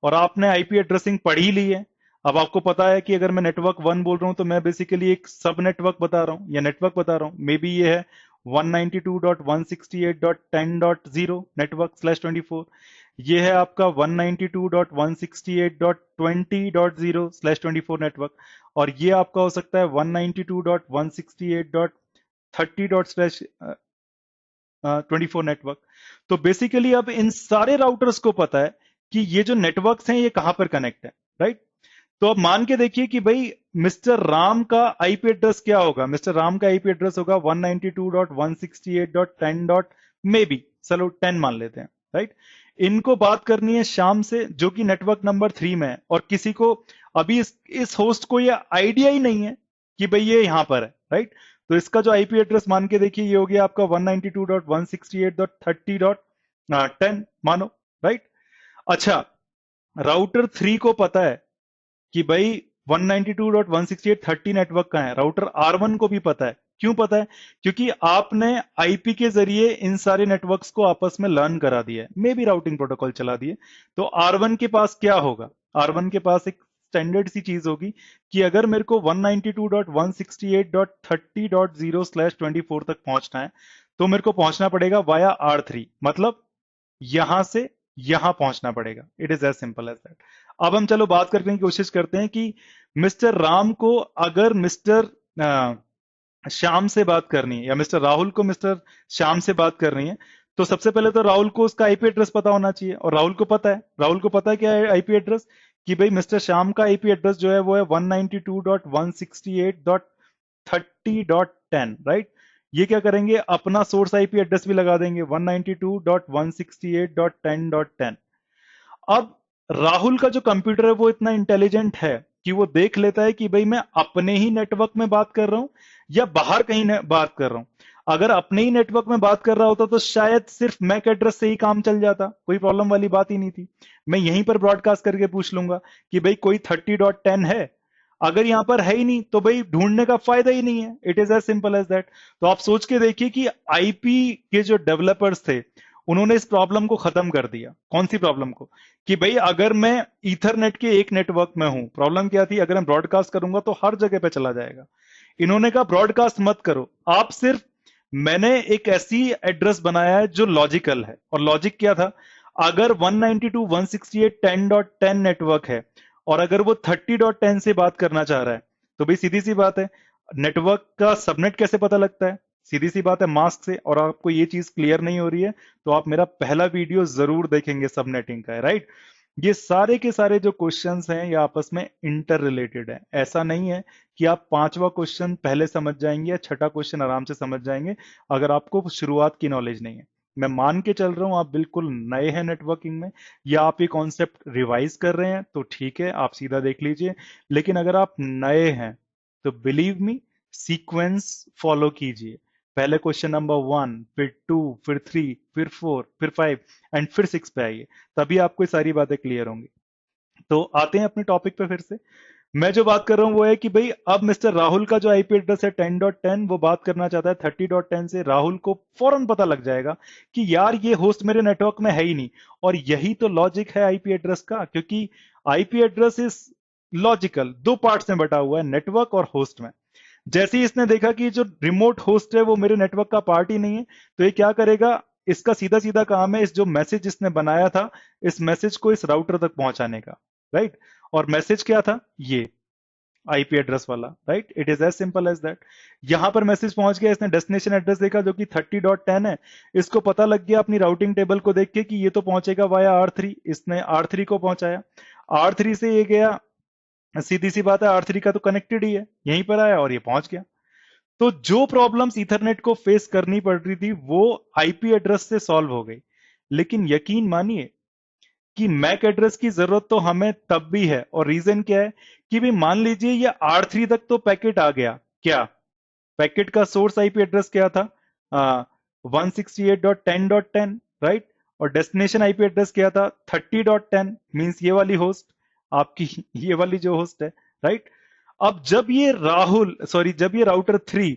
और आपने आईपी एड्रेसिंग पढ़ ही ली है। अब आपको पता है कि अगर मैं नेटवर्क 1 बोल रहा हूं तो मैं बेसिकली एक सब नेटवर्क बता रहा हूं या नेटवर्क बता रहा हूं। मे बी ये है 192.168.10.0 नेटवर्क/24, ये है आपका 192.168.20.0/24 नेटवर्क, और ये आपका हो सकता है 192.168.30.24 नेटवर्क। तो बेसिकली अब इन सारे राउटर्स को पता है कि ये जो नेटवर्क्स हैं ये कहां पर कनेक्ट है, राइट। तो अब मान के देखिए कि भाई मिस्टर राम का आईपी एड्रेस क्या होगा। मिस्टर राम का आईपी एड्रेस होगा 192.168.10. मे बी, चलो 10 मान लेते हैं, राइट। इनको बात करनी है शाम से, जो कि नेटवर्क नंबर 3 में है, और किसी को अभी इस होस्ट को ये आइडिया ही नहीं है कि भाई ये यहां पर है, राइट। तो इसका जो आईपी एड्रेस मान के देखिए ये हो गया आपका 192.168.30.10 मानो, राइट। अच्छा, राउटर 3 को पता है कि भाई 192.168.30 नेटवर्क का है। राउटर R1 को भी पता है। क्यों पता है? क्योंकि आपने आईपी के जरिए इन सारे नेटवर्क्स को आपस में लर्न करा दिया है, मे भी राउटिंग प्रोटोकॉल चला दिए। तो R1 के पास क्या होगा? R1 के पास एक स्टैंडर्ड सी चीज होगी कि अगर मेरे को 192.168.30.0/24 तक पहुंचना है तो मेरे को पहुंचना पड़ेगा वाया R3, मतलब यहां से यहां पहुंचना पड़ेगा। It is as simple as that. अब हम चलो बात करने की कोशिश करते हैं कि मिस्टर राम को अगर मिस्टर श्याम से बात करनी है, या मिस्टर राहुल को मिस्टर श्याम से बात करनी है, तो सबसे पहले तो राहुल को उसका आईपी एड्रेस पता होना चाहिए, और राहुल को पता है। राहुल को पता है क्या है आईपी एड्रेस, कि भाई मिस्टर श्याम का आईपी एड्रेस जो है वो है 192.168.30.10, राइट। ये क्या करेंगे, अपना सोर्स आईपी एड्रेस भी लगा देंगे 192.168.10.10। अब राहुल का जो कंप्यूटर है वो इतना इंटेलिजेंट है कि वो देख लेता है कि भाई मैं अपने ही नेटवर्क में बात कर रहा हूं या बाहर कहीं बात कर रहा हूं। अगर अपने ही नेटवर्क में बात कर रहा होता तो शायद सिर्फ मैक एड्रेस से ही काम चल जाता, कोई प्रॉब्लम वाली बात ही नहीं थी। मैं यहीं पर ब्रॉडकास्ट करके पूछ लूंगा कि भाई कोई 30.10 है। अगर यहां पर है ही नहीं तो भाई ढूंढने का फायदा ही नहीं है। It is as simple as that. तो आप सोच के देखिए कि आईपी के जो डेवलपर्स थे उन्होंने इस प्रॉब्लम को खत्म कर दिया। कौन सी प्रॉब्लम को? कि भाई अगर मैं ईथरनेट के एक नेटवर्क में हूं, प्रॉब्लम क्या थी, अगर मैं ब्रॉडकास्ट करूंगा तो हर जगह पे चला जाएगा। इन्होंने कहा ब्रॉडकास्ट मत करो आप, सिर्फ मैंने एक ऐसी एड्रेस बनाया है जो लॉजिकल है। और लॉजिक क्या था, अगर 192.168.10.10 नेटवर्क है और अगर वो 30.10 से बात करना चाह रहा है तो भाई सीधी सी बात है, नेटवर्क का सबनेट कैसे पता लगता है? सीधी सी बात है, मास्क से। और आपको ये चीज क्लियर नहीं हो रही है तो आप मेरा पहला वीडियो जरूर देखेंगे सबनेटिंग का, राइट। ये सारे के सारे जो क्वेश्चंस हैं ये आपस में इंटर रिलेटेड है। ऐसा नहीं है कि आप पांचवा क्वेश्चन पहले समझ जाएंगे या छठा क्वेश्चन आराम से समझ जाएंगे अगर आपको शुरुआत की नॉलेज नहीं है। मैं मान के चल रहा हूं आप बिल्कुल नए हैं नेटवर्किंग में, या आप ये कॉन्सेप्ट रिवाइज कर रहे हैं तो ठीक है, आप सीधा देख लीजिए। लेकिन अगर आप नए हैं तो बिलीव मी, सीक्वेंस फॉलो कीजिए। पहले क्वेश्चन नंबर 1, फिर 2, फिर 3, फिर 4, फिर 5 एंड फिर 6 पे आइए, तभी आपको ये सारी बातें क्लियर होंगी। तो आते हैं अपने टॉपिक पे फिर से। मैं जो बात कर रहा हूं वो है कि भाई अब मिस्टर राहुल का जो आईपी एड्रेस है 10.10, वो बात करना चाहता है 30.10 से। राहुल को फौरन पता लग जाएगा कि यार ये होस्ट मेरे नेटवर्क में है ही नहीं। और यही तो लॉजिक है आईपी एड्रेस का, क्योंकि आईपी एड्रेस इज लॉजिकल, दो पार्ट्स में बटा हुआ है, नेटवर्क और होस्ट में। जैसे ही इसने देखा कि जो रिमोट होस्ट है वो मेरे नेटवर्क का पार्ट ही नहीं है, तो ये क्या करेगा, इसका सीधा सीधा काम है इस जो मैसेज इसने बनाया था इस मैसेज को इस राउटर तक पहुंचाने का, राइट। और मैसेज क्या था, ये आईपी एड्रेस वाला, right. It is as simple as that. यहां पर मैसेज पहुंच गया, इसने डेस्टिनेशन एड्रेस देखा जो कि 30.10 है। इसको पता लग गया अपनी राउटिंग टेबल को देख के कि ये तो पहुंचेगा वाया R3। इसने R3 को पहुंचाया, R3 से ये गया, सीधी सी बात है R3 का तो कनेक्टेड ही है, यहीं पर आया और ये पहुंच गया। तो जो प्रॉब्लम्स ईथरनेट को फेस करनी पड़ रही थी वो आईपी एड्रेस से सॉल्व हो गई। लेकिन यकीन मानिए कि मैक एड्रेस की जरूरत तो हमें तब भी है। और रीजन क्या है कि भी मान लीजिए ये R3 तक तो पैकेट आ गया, क्या पैकेट का सोर्स आईपी एड्रेस क्या था, 168.10.10, राइट। और डेस्टिनेशन आईपी एड्रेस क्या था, 30.10, मींस ये वाली होस्ट, आपकी ये वाली जो होस्ट है, राइट। अब जब ये राउटर 3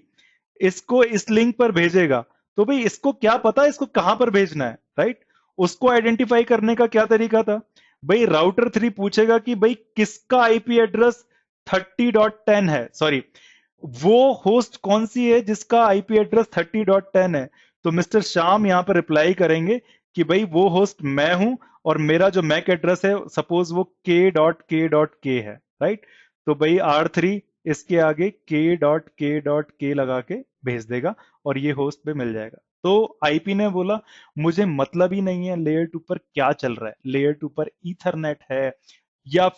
इसको इस लिंक पर भेजेगा तो भाई इसको क्या पता है इसको कहां पर भेजना है, राइट। उसको आइडेंटिफाई करने का क्या तरीका था, भाई राउटर 3 पूछेगा कि भाई किसका आईपी एड्रेस 30.10 है, सॉरी वो होस्ट कौन सी है जिसका आईपी एड्रेस 30.10 है। तो मिस्टर श्याम यहां पर रिप्लाई करेंगे कि भाई वो होस्ट मैं हूं और मेरा जो मैक एड्रेस है सपोज वो k.k.k है, राइट? तो भाई R3 इसके आगे k.k.k लगा के भेज देगा और ये होस्ट पे मिल जाएगा। तो आईपी ने बोला मुझे मतलब ही नहीं है लेयर 2 पर क्या चल रहा है, लेयर 2 पर ईथरनेट है या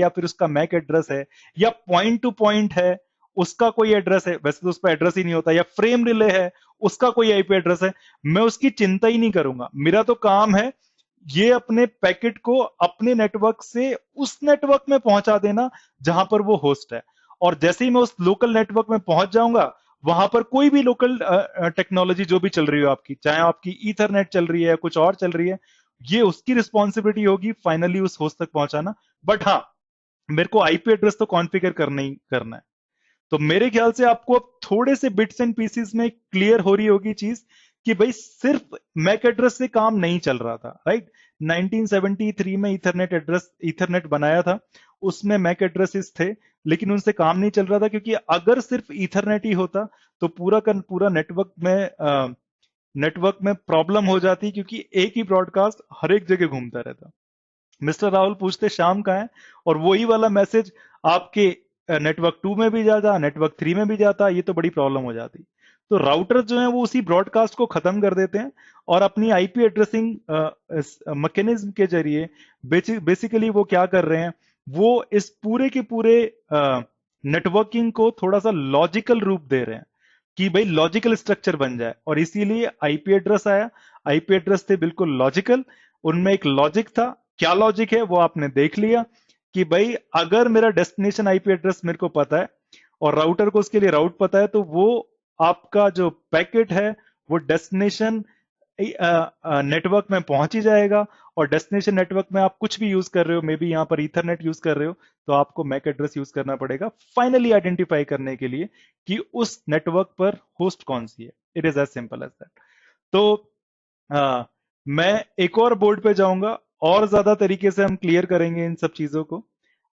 फिर उसका मैक एड्रेस है या पॉइंट टू पॉइंट है, उसका कोई एड्रेस है, वैसे तो उस पर एड्रेस ही नहीं होता, या फ्रेम रिले है उसका कोई आईपी एड्रेस है, मैं उसकी चिंता ही नहीं करूंगा। मेरा तो काम है ये अपने पैकेट को अपने नेटवर्क से उस नेटवर्क में पहुंचा देना जहां पर वो होस्ट है। और जैसे ही मैं उस लोकल नेटवर्क में पहुंच जाऊंगा, वहां पर कोई भी लोकल टेक्नोलॉजी जो भी चल रही हो आपकी, चाहे आपकी ईथरनेट चल रही है कुछ और चल रही है, ये उसकी रिस्पॉन्सिबिलिटी होगी फाइनली उस होस्ट तक पहुंचाना। बट हाँ, मेरे को आईपी एड्रेस तो कॉन्फ़िगर करना ही करना है। तो मेरे ख्याल से आपको अब थोड़े से बिट्स एंड पीसीस में क्लियर हो रही होगी चीज कि भाई सिर्फ मैक एड्रेस से काम नहीं चल रहा था, राइट? 1973 में ईथरनेट बनाया था, उसमें मैक एड्रेसेस थे, लेकिन उनसे काम नहीं चल रहा था, क्योंकि अगर सिर्फ ईथरनेट ही होता तो पूरा का पूरा नेटवर्क में प्रॉब्लम हो जाती, क्योंकि एक ही ब्रॉडकास्ट हर एक जगह घूमता रहता। मिस्टर राहुल पूछते शाम का है, और वही वाला मैसेज आपके नेटवर्क 2 में भी जाता, नेटवर्क 3 में भी जाता, ये तो बड़ी प्रॉब्लम हो जाती। तो राउटर जो है वो उसी ब्रॉडकास्ट को खत्म कर देते हैं और अपनी आईपी एड्रेसिंग मैकेनिज्म के जरिए बेसिकली वो क्या कर रहे हैं, वो इस पूरे के पूरे नेटवर्किंग को थोड़ा सा लॉजिकल रूप दे रहे हैं कि भाई लॉजिकल स्ट्रक्चर बन जाए, और इसीलिए आईपी एड्रेस आया। आईपी एड्रेस थे बिल्कुल लॉजिकल, उनमें एक लॉजिक था। क्या लॉजिक है वो आपने देख लिया कि भाई अगर मेरा डेस्टिनेशन आईपी एड्रेस मेरे को पता है और राउटर को उसके लिए राउट पता है, तो वो आपका जो पैकेट है वो डेस्टिनेशन नेटवर्क में पहुंच ही जाएगा। और डेस्टिनेशन नेटवर्क में आप कुछ भी यूज कर रहे हो, मे बी यहां पर ईथरनेट यूज कर रहे हो, तो आपको मैक एड्रेस यूज करना पड़ेगा फाइनली आइडेंटिफाई करने के लिए कि उस नेटवर्क पर होस्ट कौन सी है। It is as simple as that. तो मैं एक और बोर्ड पे जाऊंगा और ज्यादा तरीके से हम क्लियर करेंगे इन सब चीजों को।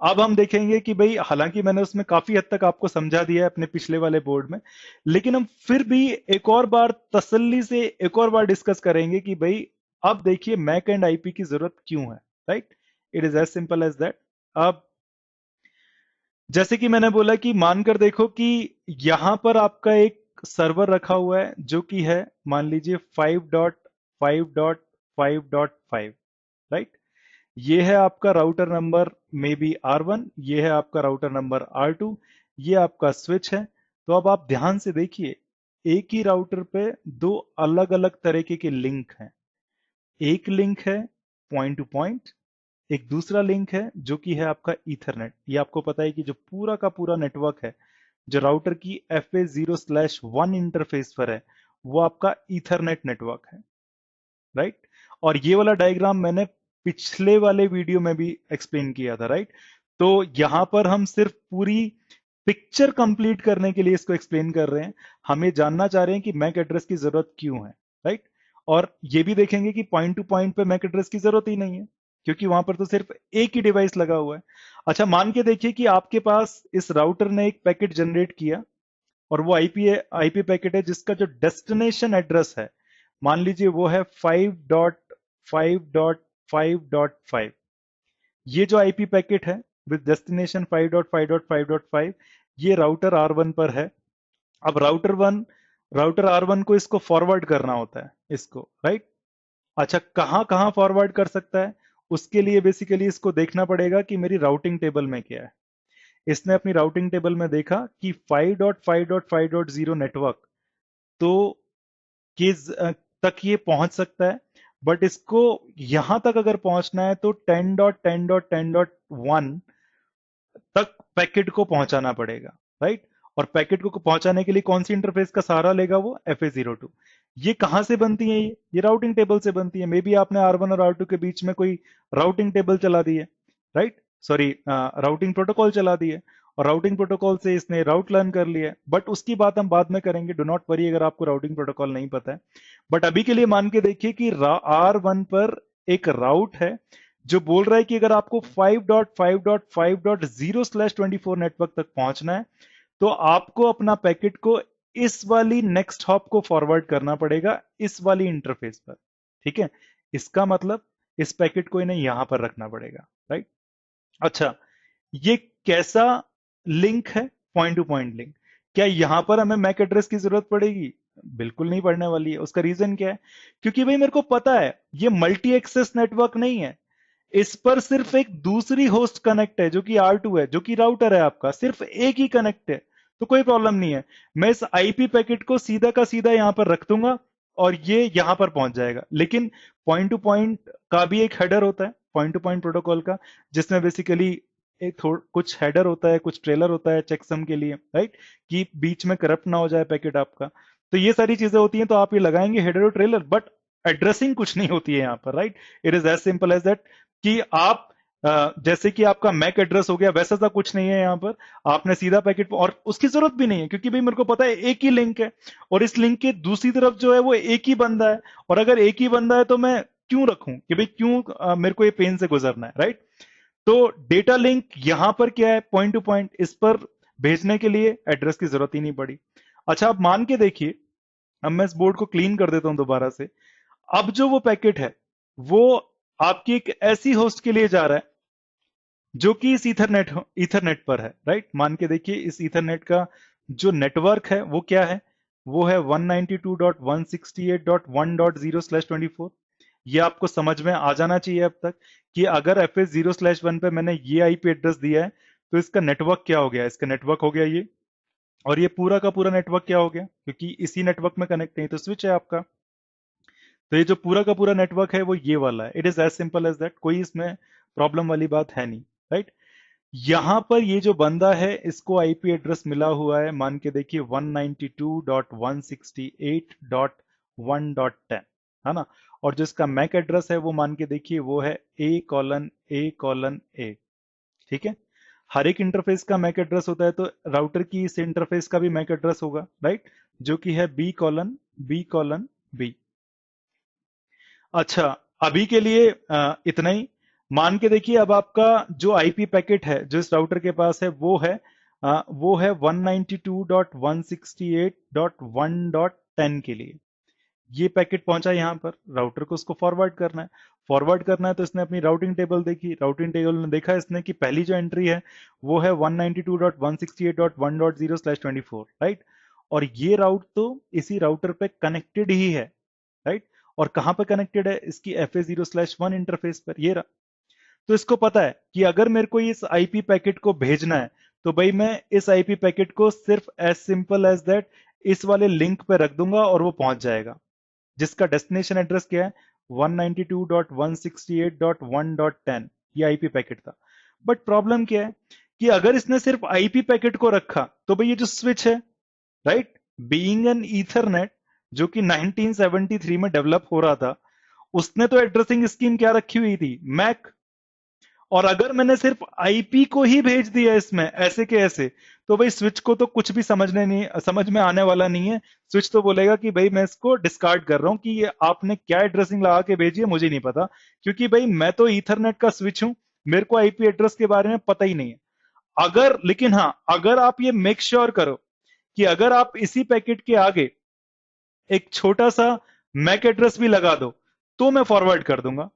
अब हम देखेंगे कि भाई हालांकि मैंने उसमें काफी हद तक आपको समझा दिया है अपने पिछले वाले बोर्ड में, लेकिन हम फिर भी एक और बार तसल्ली से एक और बार डिस्कस करेंगे कि भाई अब देखिए मैक एंड आईपी की जरूरत क्यों है, right? It is as simple as that. अब जैसे कि मैंने बोला कि मानकर देखो कि यहां पर आपका एक सर्वर रखा हुआ है जो कि है, मान लीजिए 5.5.5.5, राइट? ये है आपका router number may be R1, ये है आपका राउटर नंबर R2, ये आपका स्विच है। तो अब आप ध्यान से देखिए, एक ही राउटर पे दो अलग अलग तरीके के लिंक हैं। एक लिंक है पॉइंट टू पॉइंट, एक दूसरा लिंक है जो कि है आपका ईथरनेट। ये आपको पता है कि जो पूरा का पूरा नेटवर्क है जो राउटर की FA0/1 इंटरफेस पर है, वो आपका ईथरनेट नेटवर्क है, राइट? और ये वाला डायग्राम मैंने पिछले वाले वीडियो में भी एक्सप्लेन किया था, राइट? तो यहां पर हम सिर्फ पूरी पिक्चर कंप्लीट करने के लिए इसको एक्सप्लेन कर रहे हैं। हमें जानना चाह रहे हैं कि मैक एड्रेस की जरूरत क्यों है, राइट? और ये भी देखेंगे कि पॉइंट टू पॉइंट पे मैक एड्रेस की जरूरत ही नहीं है, क्योंकि वहां पर तो सिर्फ एक ही डिवाइस लगा हुआ है। अच्छा, मान के देखिए कि आपके पास इस राउटर ने एक पैकेट जनरेट किया, और वो आईपी पैकेट है जिसका जो डेस्टिनेशन एड्रेस है, मान लीजिए वो है 5.5.5.5। ये जो आईपी पैकेट है विद डेस्टिनेशन 5.5.5.5, ये राउटर R1 पर है। अब राउटर R1 को इसको फॉरवर्ड करना होता है इसको, राइट? अच्छा, कहां कहां फॉरवर्ड कर सकता है, उसके लिए बेसिकली इसको देखना पड़ेगा कि मेरी राउटिंग टेबल में क्या है। इसने अपनी राउटिंग टेबल में देखा कि 5.5.5.0 नेटवर्क तो किस तक ये पहुंच सकता है, बट इसको यहां तक अगर पहुंचना है तो 10.10.10.1 तक पैकेट को पहुंचाना पड़ेगा, राइट? और पैकेट को पहुंचाने के लिए कौन सी इंटरफेस का सहारा लेगा, वो FA02। ये कहां से बनती है, ये राउटिंग टेबल से बनती है। मे बी आपने R1 और R2 के बीच में कोई राउटिंग टेबल चला दी है, राइट? सॉरी, राउटिंग प्रोटोकॉल चला दी है, और राउटिंग प्रोटोकॉल से इसने राउट लर्न कर लिया है। बट उसकी बात हम बाद में करेंगे, डो नॉट वरी अगर आपको राउटिंग प्रोटोकॉल नहीं पता है। बट अभी के लिए मान के देखिए कि R1 पर एक राउट है जो बोल रहा है कि अगर आपको 5.5.5.0/24 नेटवर्क तक पहुंचना है, तो आपको अपना पैकेट को इस वाली नेक्स्ट हॉप को फॉरवर्ड करना पड़ेगा, इस वाली इंटरफेस पर। ठीक है? इसका मतलब इस पैकेट को इन्हें यहां पर रखना पड़ेगा, राइट। अच्छा, ये कैसा लिंक है? Point to point link. क्या यहां पर हमें मैक एड्रेस की जरूरत पड़ेगी? बिल्कुल नहीं पड़ने वाली है। उसका रीजन क्या है? क्योंकि भाई मेरे को पता है ये मल्टी एक्सेस नेटवर्क नहीं है, इस पर सिर्फ एक दूसरी होस्ट कनेक्ट है जो कि R2 है, जो कि राउटर है आपका, सिर्फ एक ही कनेक्ट है, तो कोई प्रॉब्लम नहीं है। मैं इस आईपी पैकेट को सीधा का सीधा यहां पर रख दूंगा और ये यहां पर पहुंच जाएगा। लेकिन पॉइंट टू पॉइंट का भी एक हेडर होता है, पॉइंट टू पॉइंट प्रोटोकॉल का, जिसमें बेसिकली एक कुछ हेडर होता है, कुछ ट्रेलर होता है चेकसम के लिए, राइट, कि बीच में करप्ट ना हो जाए पैकेट आपका। तो ये सारी चीजें होती हैं, तो आप ये लगाएंगे हेडर और ट्रेलर, बट एड्रेसिंग कुछ नहीं होती है यहाँ पर, right. It is as simple as that कि आप जैसे कि आपका मैक एड्रेस हो गया, वैसा सा कुछ नहीं है यहाँ पर। आपने सीधा पैकेट, और उसकी जरूरत भी नहीं है क्योंकि भाई मेरे को पता है एक ही लिंक है, और इस लिंक के दूसरी तरफ जो है वो एक ही बंदा है, और अगर एक ही बंदा है तो मैं क्यों रखूं कि भाई क्यों मेरे को ये पेन से गुजरना है, राइट। तो डेटा लिंक यहां पर क्या है? पॉइंट टू पॉइंट, इस पर भेजने के लिए एड्रेस की जरूरत ही नहीं पड़ी। अच्छा, आप मान के देखिए, अब मैं इस बोर्ड को क्लीन कर देता हूं दोबारा से। अब जो वो पैकेट है वो आपकी एक ऐसी होस्ट के लिए जा रहा है जो कि इस ईथरनेट पर है, राइट। मान के देखिए, इस ईथरनेट का जो नेटवर्क है वो क्या है? वो है 192.168.1.0/24। ये आपको समझ में आ जाना चाहिए अब तक कि अगर FS0/1 पे मैंने ये आईपी एड्रेस दिया है तो इसका नेटवर्क क्या हो गया? इसका नेटवर्क हो गया ये, और ये पूरा का पूरा नेटवर्क क्या हो गया? क्योंकि इसी नेटवर्क में कनेक्ट नहीं तो स्विच है आपका, तो ये जो पूरा का पूरा नेटवर्क है वो ये वाला है। It is as simple as that, कोई इसमें प्रॉब्लम वाली बात है नहीं, राइट। यहां पर ये जो बंदा है इसको आईपी एड्रेस मिला हुआ है, मान के देखिए 192.168.1.10, है ना। और जिसका मैक एड्रेस है वो मान के देखिए वो है A:A:A, ठीक है। हर एक इंटरफेस का मैक एड्रेस होता है, तो राउटर की इस इंटरफेस का भी मैक एड्रेस होगा, राइट, जो कि है B:B:B। अच्छा, अभी के लिए इतना ही। मान के देखिए, अब आपका जो आईपी पैकेट है जो इस राउटर के पास है वो है 192.168.1.10 के लिए। ये पैकेट पहुंचा यहां पर, राउटर को उसको फॉरवर्ड करना है। फॉरवर्ड करना है तो इसने अपनी राउटिंग टेबल देखी, राउटिंग टेबल में देखा इसने कि पहली जो एंट्री है वो है 192.168.1.0/24, राइट। और ये राउट तो इसी राउटर पे कनेक्टेड ही है, राइट। और कहां पर कनेक्टेड है? इसकी FA0/1 इंटरफेस पर, ये रहा। तो इसको पता है कि अगर मेरे को इस आईपी पैकेट को भेजना है तो भाई मैं इस आईपी पैकेट को सिर्फ एज सिंपल एज दैट इस वाले लिंक पे रख दूंगा और वो पहुंच जाएगा, जिसका डेस्टिनेशन एड्रेस क्या है? 192.168.1.10, ये आईपी पैकेट था। बट प्रॉब्लम क्या है कि अगर इसने सिर्फ आईपी पैकेट को रखा तो भाई ये जो स्विच है, राइट, बीइंग एन ईथरनेट जो कि 1973 में डेवलप हो रहा था, उसने तो एड्रेसिंग स्कीम क्या रखी हुई थी? मैक। और अगर मैंने सिर्फ आईपी को ही भेज दिया इसमें ऐसे के ऐसे, तो भाई स्विच को तो कुछ भी समझ में आने वाला नहीं है। स्विच तो बोलेगा कि भाई मैं इसको डिस्कार्ड कर रहा हूं कि ये आपने क्या एड्रेसिंग लगा के भेजी है मुझे नहीं पता, क्योंकि भाई मैं तो ईथरनेट का स्विच हूं, मेरे को आईपी एड्रेस के बारे में पता ही नहीं है। अगर, लेकिन हाँ, अगर आप ये मेक श्योर करो कि अगर आप इसी पैकेट के आगे एक छोटा सा मैक एड्रेस भी लगा दो तो मैं फॉरवर्ड कर दूंगा।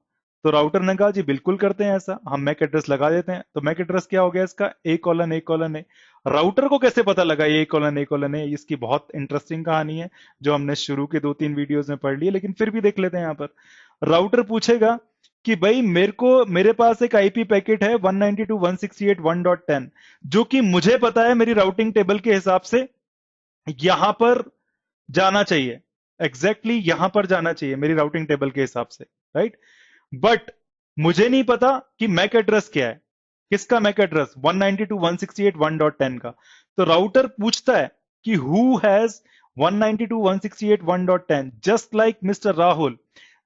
तो राउटर ने कहा जी बिल्कुल करते हैं ऐसा, हम मैक एड्रेस लगा देते हैं। तो मैक एड्रेस क्या हो गया इसका? A:A:A। राउटर को कैसे पता लगा ये A:A:A? इसकी बहुत इंटरेस्टिंग कहानी है जो हमने शुरू के 2-3 वीडियोस में पढ़ ली है, लेकिन फिर भी देख लेते हैं। यहाँ पर राउटर पूछेगा कि भाई मेरे पास एक आईपी पैकेट है 192.168.1.10 जो कि मुझे पता है मेरी राउटिंग टेबल के हिसाब से यहां पर जाना चाहिए, एग्जैक्टली यहां पर जाना चाहिए मेरी राउटिंग टेबल के हिसाब से, राइट। बट मुझे नहीं पता कि मैक एड्रेस क्या है। किसका मैक एड्रेस? 192.168.1.10 का। तो राउटर पूछता है कि who has 192.168.1.10, just like mister Rahul.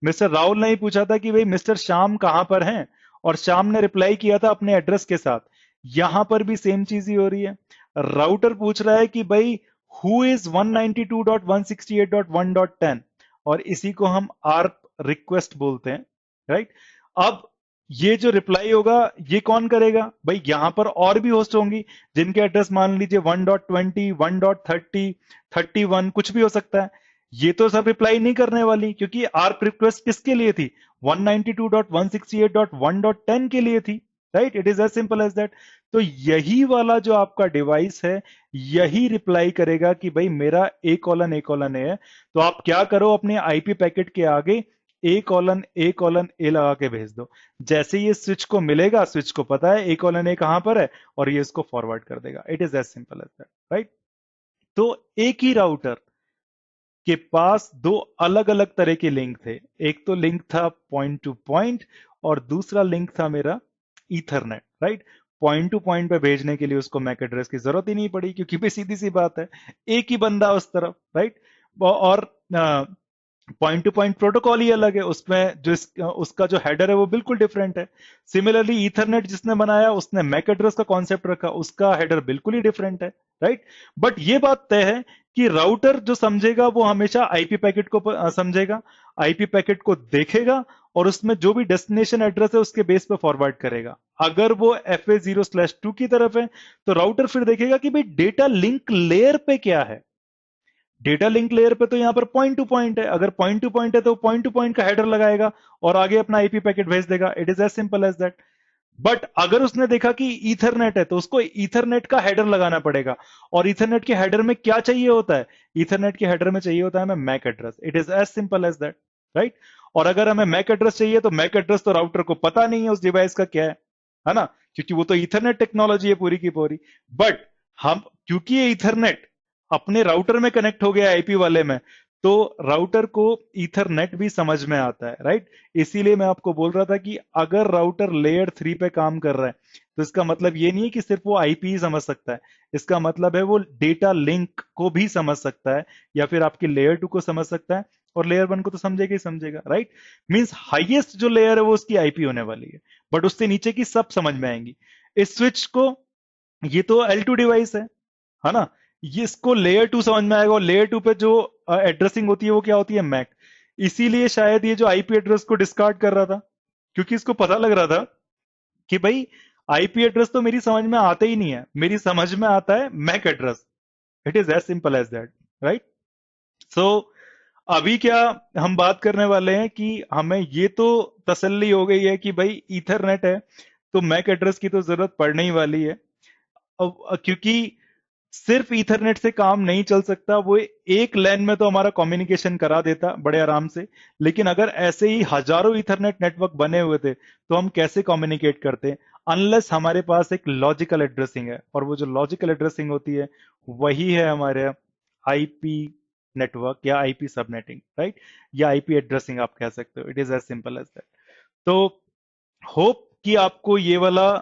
Mister Rahul ने ही पूछा था कि भाई मिस्टर श्याम कहां पर हैं, और श्याम ने रिप्लाई किया था अपने एड्रेस के साथ। यहां पर भी सेम चीज ही हो रही है। राउटर पूछ रहा है कि भाई हु इज 192.168.1.10, और इसी को हम आर्प रिक्वेस्ट बोलते हैं, राइट। अब ये जो रिप्लाई होगा ये कौन करेगा? भाई यहां पर और भी होस्ट होंगी जिनके एड्रेस मान लीजिए 1.20, 1.30, 31 कुछ भी हो सकता है। ये तो सब रिप्लाई नहीं करने वाली, क्योंकि आर्प रिक्वेस्ट किसके लिए थी? 192.168.1.10 के लिए थी, right? It is as simple as that. तो यही वाला जो आपका डिवाइस है, यही रिप्लाई करेगा कि भाई मेरा A:A है। तो आप क्या करो, अपने आईपी पैकेट के आगे A:A लगा के भेज दो। जैसे ये स्विच को मिलेगा, स्विच को पता है A:A कहां पर है, और ये इसको फॉरवर्ड कर देगा। It is as simple as that, right? तो एक ही राउटर के पास दो अलग अलग तरह के लिंक थे। एक तो लिंक था पॉइंट टू पॉइंट, और दूसरा लिंक था मेरा Ethernet, right? Point to point पे भेजने के लिए उसको मैक एड्रेस की जरूरत ही नहीं पड़ी, क्योंकि भाई सीधी सी बात है, एक ही बंदा उस तरफ, राइट? और पॉइंट टू पॉइंट प्रोटोकॉल ही अलग है, उसमें जो उसका जो हेडर है वो बिल्कुल डिफरेंट है। सिमिलरली ईथरनेट जिसने बनाया, उसने मैक एड्रेस का कॉन्सेप्ट रखा, उसका हेडर बिल्कुल ही डिफरेंट है, राइट? बट ये बात तय है कि राउटर जो समझेगा वो हमेशा आईपी पैकेट को समझेगा, आईपी पैकेट को देखेगा, और उसमें जो भी डेस्टिनेशन एड्रेस है उसके बेस पे फॉरवर्ड करेगा। अगर वो FA0/2 की तरफ है, तो राउटर फिर देखेगा कि भाई डेटा लिंक लेयर पे क्या है। डेटा लिंक लेयर पे तो यहां पर पॉइंट टू पॉइंट है, अगर पॉइंट टू पॉइंट है तो पॉइंट टू पॉइंट का हेडर लगाएगा और आगे अपना आईपी पैकेट भेज देगा। It is as simple as that. But अगर उसने देखा कि ईथरनेट है, तो उसको ईथरनेट का हेडर लगाना पड़ेगा। और ईथरनेट के हेडर में क्या चाहिए होता है? ईथरनेट के हेडर में चाहिए होता है हमें MAC address. It is as simple as that, right? और अगर हमें मैक एड्रेस चाहिए, तो मैक एड्रेस तो राउटर को पता नहीं है उस डिवाइस का क्या है ना? क्योंकि वो तो ईथरनेट टेक्नोलॉजी है पूरी की पूरी। बट हम, क्योंकि ये ईथरनेट अपने राउटर में कनेक्ट हो गया आईपी वाले में, तो राउटर को ईथरनेट भी समझ में आता है, राइट? इसीलिए मैं आपको बोल रहा था कि अगर राउटर लेयर 3 पे काम कर रहा है, तो इसका मतलब ये नहीं है कि सिर्फ वो आईपी ही समझ सकता है। इसका मतलब है वो डेटा लिंक को भी समझ सकता है, या फिर आपकी लेयर 2 को समझ सकता है, और लेयर 1 को तो समझेगा ही समझेगा, राइट? मींस हाईएस्ट जो लेयर है वो उसकी आईपी होने वाली है, बट उससे नीचे की सब समझ में आएंगी। इस स्विच को, ये तो L2 डिवाइस है ना? ये इसको लेयर 2 समझ में आएगा, और लेयर 2 पे जो एड्रेसिंग होती है वो क्या होती है? मैक। इसीलिए शायद ये जो आईपी एड्रेस को डिस्कार्ड कर रहा था, क्योंकि इसको पता लग रहा था कि भाई आईपी एड्रेस तो मेरी समझ में आता ही नहीं है, मेरी समझ में आता है MAC address. It is as simple as that, right? So अभी क्या हम बात करने वाले हैं कि हमें ये तो तसल्ली हो गई है कि भाई ईथरनेट है, तो मैक एड्रेस की तो जरूरत पड़ने ही वाली है। क्योंकि सिर्फ ईथरनेट से काम नहीं चल सकता, वो एक लैन में तो हमारा कम्युनिकेशन करा देता बड़े आराम से, लेकिन अगर ऐसे ही हजारों ईथरनेट नेटवर्क बने हुए थे, तो हम कैसे कम्युनिकेट करते? अनलेस हमारे पास एक लॉजिकल एड्रेसिंग है, और वो जो लॉजिकल एड्रेसिंग होती है, वही है हमारे आईपी नेटवर्क या आईपी सबनेटिंग, राइट? या आईपी एड्रेसिंग आप कह सकते हो। It is as simple as that. तो होप कि आपको ये वाला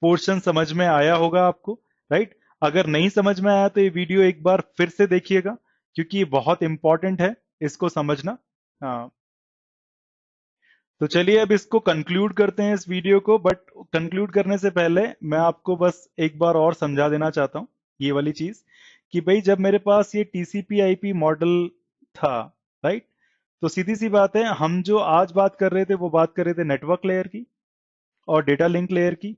पोर्शन समझ में आया होगा आपको, राइट? अगर नहीं समझ में आया तो ये वीडियो एक बार फिर से देखिएगा, क्योंकि ये बहुत इंपॉर्टेंट है इसको समझना। हाँ, तो चलिए अब इसको कंक्लूड करते हैं इस वीडियो को। बट कंक्लूड करने से पहले मैं आपको बस एक बार और समझा देना चाहता हूँ ये वाली चीज, कि भाई जब मेरे पास ये टीसीपी आईपी मॉडल था, राइट, तो सीधी सी बात है, हम जो आज बात कर रहे थे वो बात कर रहे थे नेटवर्क लेयर की और डेटा लिंक लेयर की,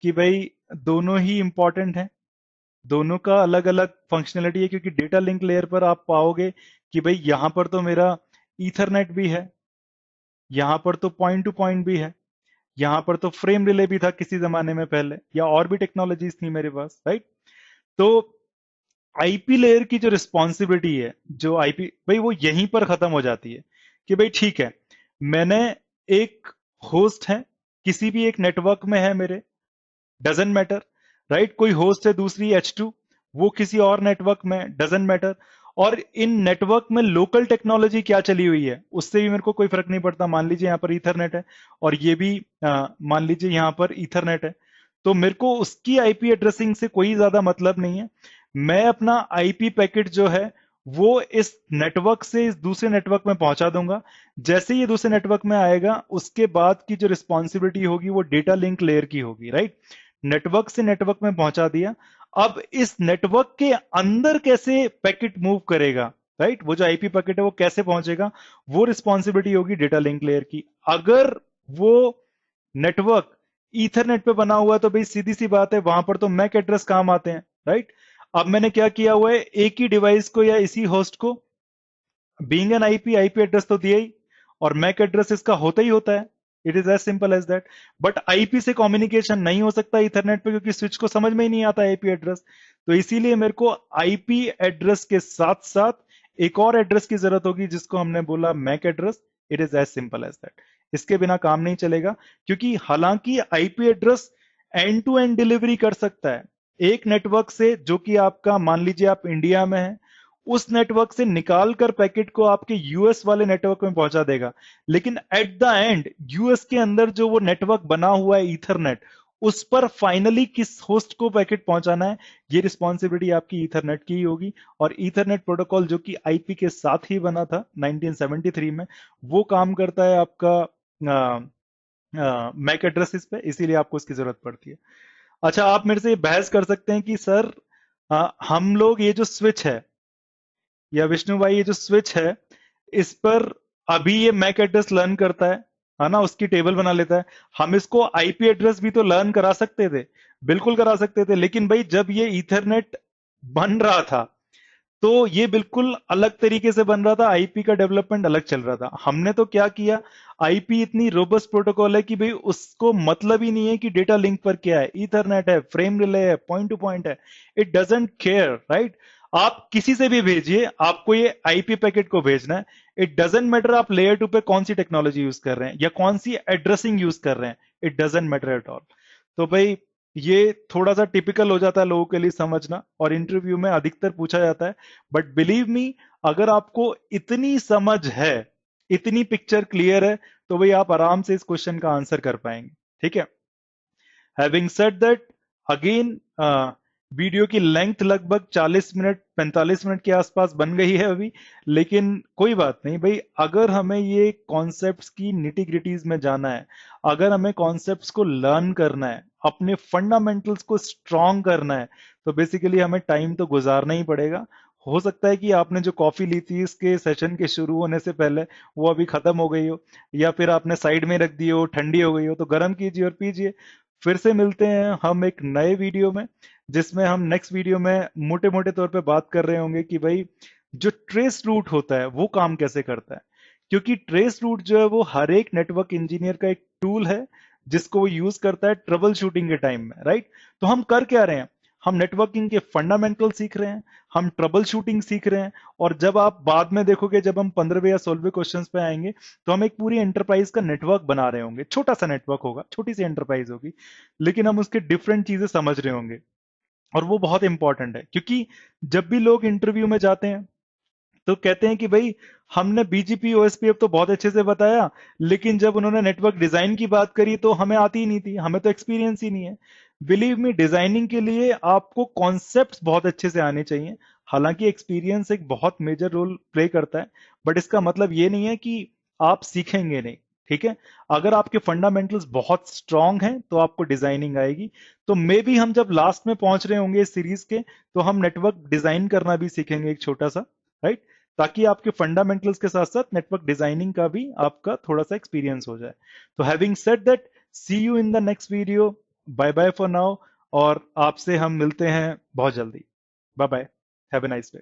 कि भाई दोनों ही इंपॉर्टेंट हैं, दोनों का अलग अलग फंक्शनैलिटी है। क्योंकि डेटा लिंक लेयर पर आप पाओगे कि भाई यहां पर तो मेरा ईथरनेट भी है, यहां पर तो पॉइंट टू पॉइंट भी है, यहां पर तो फ्रेम रिले भी था किसी जमाने में पहले, या और भी टेक्नोलॉजीज थी मेरे पास, राइट? तो आईपी लेयर की जो रिस्पॉन्सिबिलिटी है, जो आईपी, भाई वो यहीं पर खत्म हो जाती है कि भाई ठीक है, मैंने एक होस्ट है, किसी भी एक नेटवर्क में है मेरे, डजेंट मैटर, राइट? कोई होस्ट है दूसरी H2, वो किसी और नेटवर्क में, डजेंट मैटर। और इन नेटवर्क में लोकल टेक्नोलॉजी क्या चली हुई है उससे भी मेरे को कोई फर्क नहीं पड़ता। मान लीजिए यहाँ पर ईथरनेट है, और ये भी मान लीजिए यहाँ पर ईथरनेट है, तो मेरे को उसकी आईपी एड्रेसिंग से कोई ज्यादा मतलब नहीं है। मैं अपना आईपी पैकेट जो है वो इस नेटवर्क से इस दूसरे नेटवर्क में पहुंचा दूंगा। जैसे ये दूसरे नेटवर्क में आएगा, उसके बाद की जो रिस्पॉन्सिबिलिटी होगी वो डेटा लिंक लेयर की होगी, राइट? नेटवर्क से नेटवर्क में पहुंचा दिया। अब इस नेटवर्क के अंदर कैसे पैकेट मूव करेगा, राइट? वो जो आईपी पैकेट है वो कैसे पहुंचेगा, वो रिस्पॉन्सिबिलिटी होगी डेटा लिंक लेयर की। अगर वो नेटवर्क ईथरनेट पे बना हुआ है, तो भाई सीधी सी बात है, वहां पर तो मैक एड्रेस काम आते हैं, राइट? अब मैंने क्या किया हुआ है, एक ही डिवाइस को या इसी होस्ट को being an IP, IP address तो दिया ही, और मैक एड्रेस इसका होता ही होता है। It is as simple as that. But IP से कम्युनिकेशन नहीं हो सकता इथरनेट पे, क्योंकि स्विच को समझ में ही नहीं आता आईपी एड्रेस। तो इसीलिए मेरे को आईपी एड्रेस के साथ साथ एक और एड्रेस की जरूरत होगी, जिसको हमने बोला MAC address. It is as simple as that. इसके बिना काम नहीं चलेगा, क्योंकि हालांकि IP address end to end delivery कर सकता है एक नेटवर्क से, जो कि आपका मान लीजिए आप इंडिया में है, उस नेटवर्क से निकाल कर पैकेट को आपके यूएस वाले नेटवर्क में पहुंचा देगा। लेकिन एट द एंड यूएस के अंदर जो वो नेटवर्क बना हुआ है ईथरनेट, उस पर फाइनली किस होस्ट को पैकेट पहुंचाना है, ये रिस्पॉन्सिबिलिटी आपकी ईथरनेट की ही होगी। और ईथरनेट प्रोटोकॉल जो कि आईपी के साथ ही बना था 1973 में, वो काम करता है आपका मैक एड्रेसेस पे, इसीलिए आपको इसकी जरूरत पड़ती है। अच्छा, आप मेरे से ये बहस कर सकते हैं कि सर हम लोग ये जो स्विच है, या विष्णु भाई ये जो स्विच है, इस पर अभी ये मैक एड्रेस लर्न करता है ना, उसकी टेबल बना लेता है। हम इसको आईपी एड्रेस भी तो लर्न करा सकते थे, बिल्कुल करा सकते थे। लेकिन भाई जब ये ईथरनेट बन रहा था, तो ये बिल्कुल अलग तरीके से बन रहा था, आईपी का डेवलपमेंट अलग चल रहा था। हमने तो क्या किया, आईपी इतनी रोबस्ट प्रोटोकॉल है कि भाई उसको मतलब ही नहीं है कि डेटा लिंक पर क्या है, ईथरनेट है, फ्रेम रिले है, पॉइंट टू पॉइंट है। It doesn't care, right. आप किसी से भी भेजिए, आपको ये आईपी पैकेट को भेजना है। इट डजेंट मैटर आप लेयर 2 पे कौन सी टेक्नोलॉजी यूज कर रहे हैं या कौन सी एड्रेसिंग यूज कर रहे हैं, it doesn't matter at all. तो भाई ये थोड़ा सा टिपिकल हो जाता है लोगों के लिए समझना, और इंटरव्यू में अधिकतर पूछा जाता है। बट बिलीव मी, अगर आपको इतनी समझ है, इतनी पिक्चर क्लियर है, तो भाई आप आराम से इस क्वेश्चन का आंसर कर पाएंगे। ठीक है। Having said that, again video की लेंथ लगभग 40 मिनट 45 मिनट के आसपास बन गई है अभी। लेकिन कोई बात नहीं भाई, अगर हमें ये कॉन्सेप्ट्स की निटी ग्रिटीज में जाना है, अगर हमें कॉन्सेप्ट्स को लर्न करना है, अपने फंडामेंटल्स को स्ट्रॉन्ग करना है, तो बेसिकली हमें टाइम तो गुजारना ही पड़ेगा। हो सकता है कि आपने जो कॉफी ली थी इसके सेशन के शुरू होने से पहले, वो अभी खत्म हो गई हो, या फिर आपने साइड में रख दी हो, ठंडी हो गई हो, तो गर्म कीजिए और पीजिए। फिर से मिलते हैं हम एक नए वीडियो में, जिसमें हम नेक्स्ट वीडियो में मोटे मोटे तौर पे बात कर रहे होंगे कि भाई जो ट्रेस रूट होता है वो काम कैसे करता है। क्योंकि ट्रेस रूट जो है वो हर एक नेटवर्क इंजीनियर का एक टूल है, जिसको वो यूज करता है ट्रबल शूटिंग के टाइम में, राइट। तो हम कर क्या रहे हैं, हम नेटवर्किंग के फंडामेंटल सीख रहे हैं, हम ट्रबल शूटिंग सीख रहे हैं। और जब आप बाद में देखोगे, जब हम 15वें या 16वें क्वेश्चंस पे आएंगे, तो हम एक पूरी एंटरप्राइज का नेटवर्क बना रहे होंगे। छोटा सा नेटवर्क होगा, छोटी सी एंटरप्राइज होगी, लेकिन हम उसके डिफरेंट चीजें समझ रहे होंगे। और वो बहुत इंपॉर्टेंट है, क्योंकि जब भी लोग इंटरव्यू में जाते हैं तो कहते हैं कि भाई हमने बीजीपी ओएसपीएफ तो बहुत अच्छे से बताया, लेकिन जब उन्होंने नेटवर्क डिजाइन की बात करी तो हमें आती ही नहीं थी, हमें तो एक्सपीरियंस ही नहीं है। बिलीव मी, डिजाइनिंग के लिए आपको कॉन्सेप्ट्स बहुत अच्छे से आने चाहिए। हालांकि एक्सपीरियंस एक बहुत मेजर रोल प्ले करता है, बट इसका मतलब ये नहीं है कि आप सीखेंगे नहीं। ठीक है। अगर आपके फंडामेंटल्स बहुत स्ट्रांग हैं तो आपको डिजाइनिंग आएगी। तो मे बी हम जब लास्ट में पहुंच रहे होंगे इस सीरीज के, तो हम नेटवर्क डिजाइन करना भी सीखेंगे, एक छोटा सा, राइट। ताकि आपके फंडामेंटल्स के साथ साथ नेटवर्क डिजाइनिंग का भी आपका थोड़ा सा एक्सपीरियंस हो जाए। तो having said that, see you in the next video. Bye bye for now. और आपसे हम मिलते हैं बहुत जल्दी। बाय बाय। Have a nice day.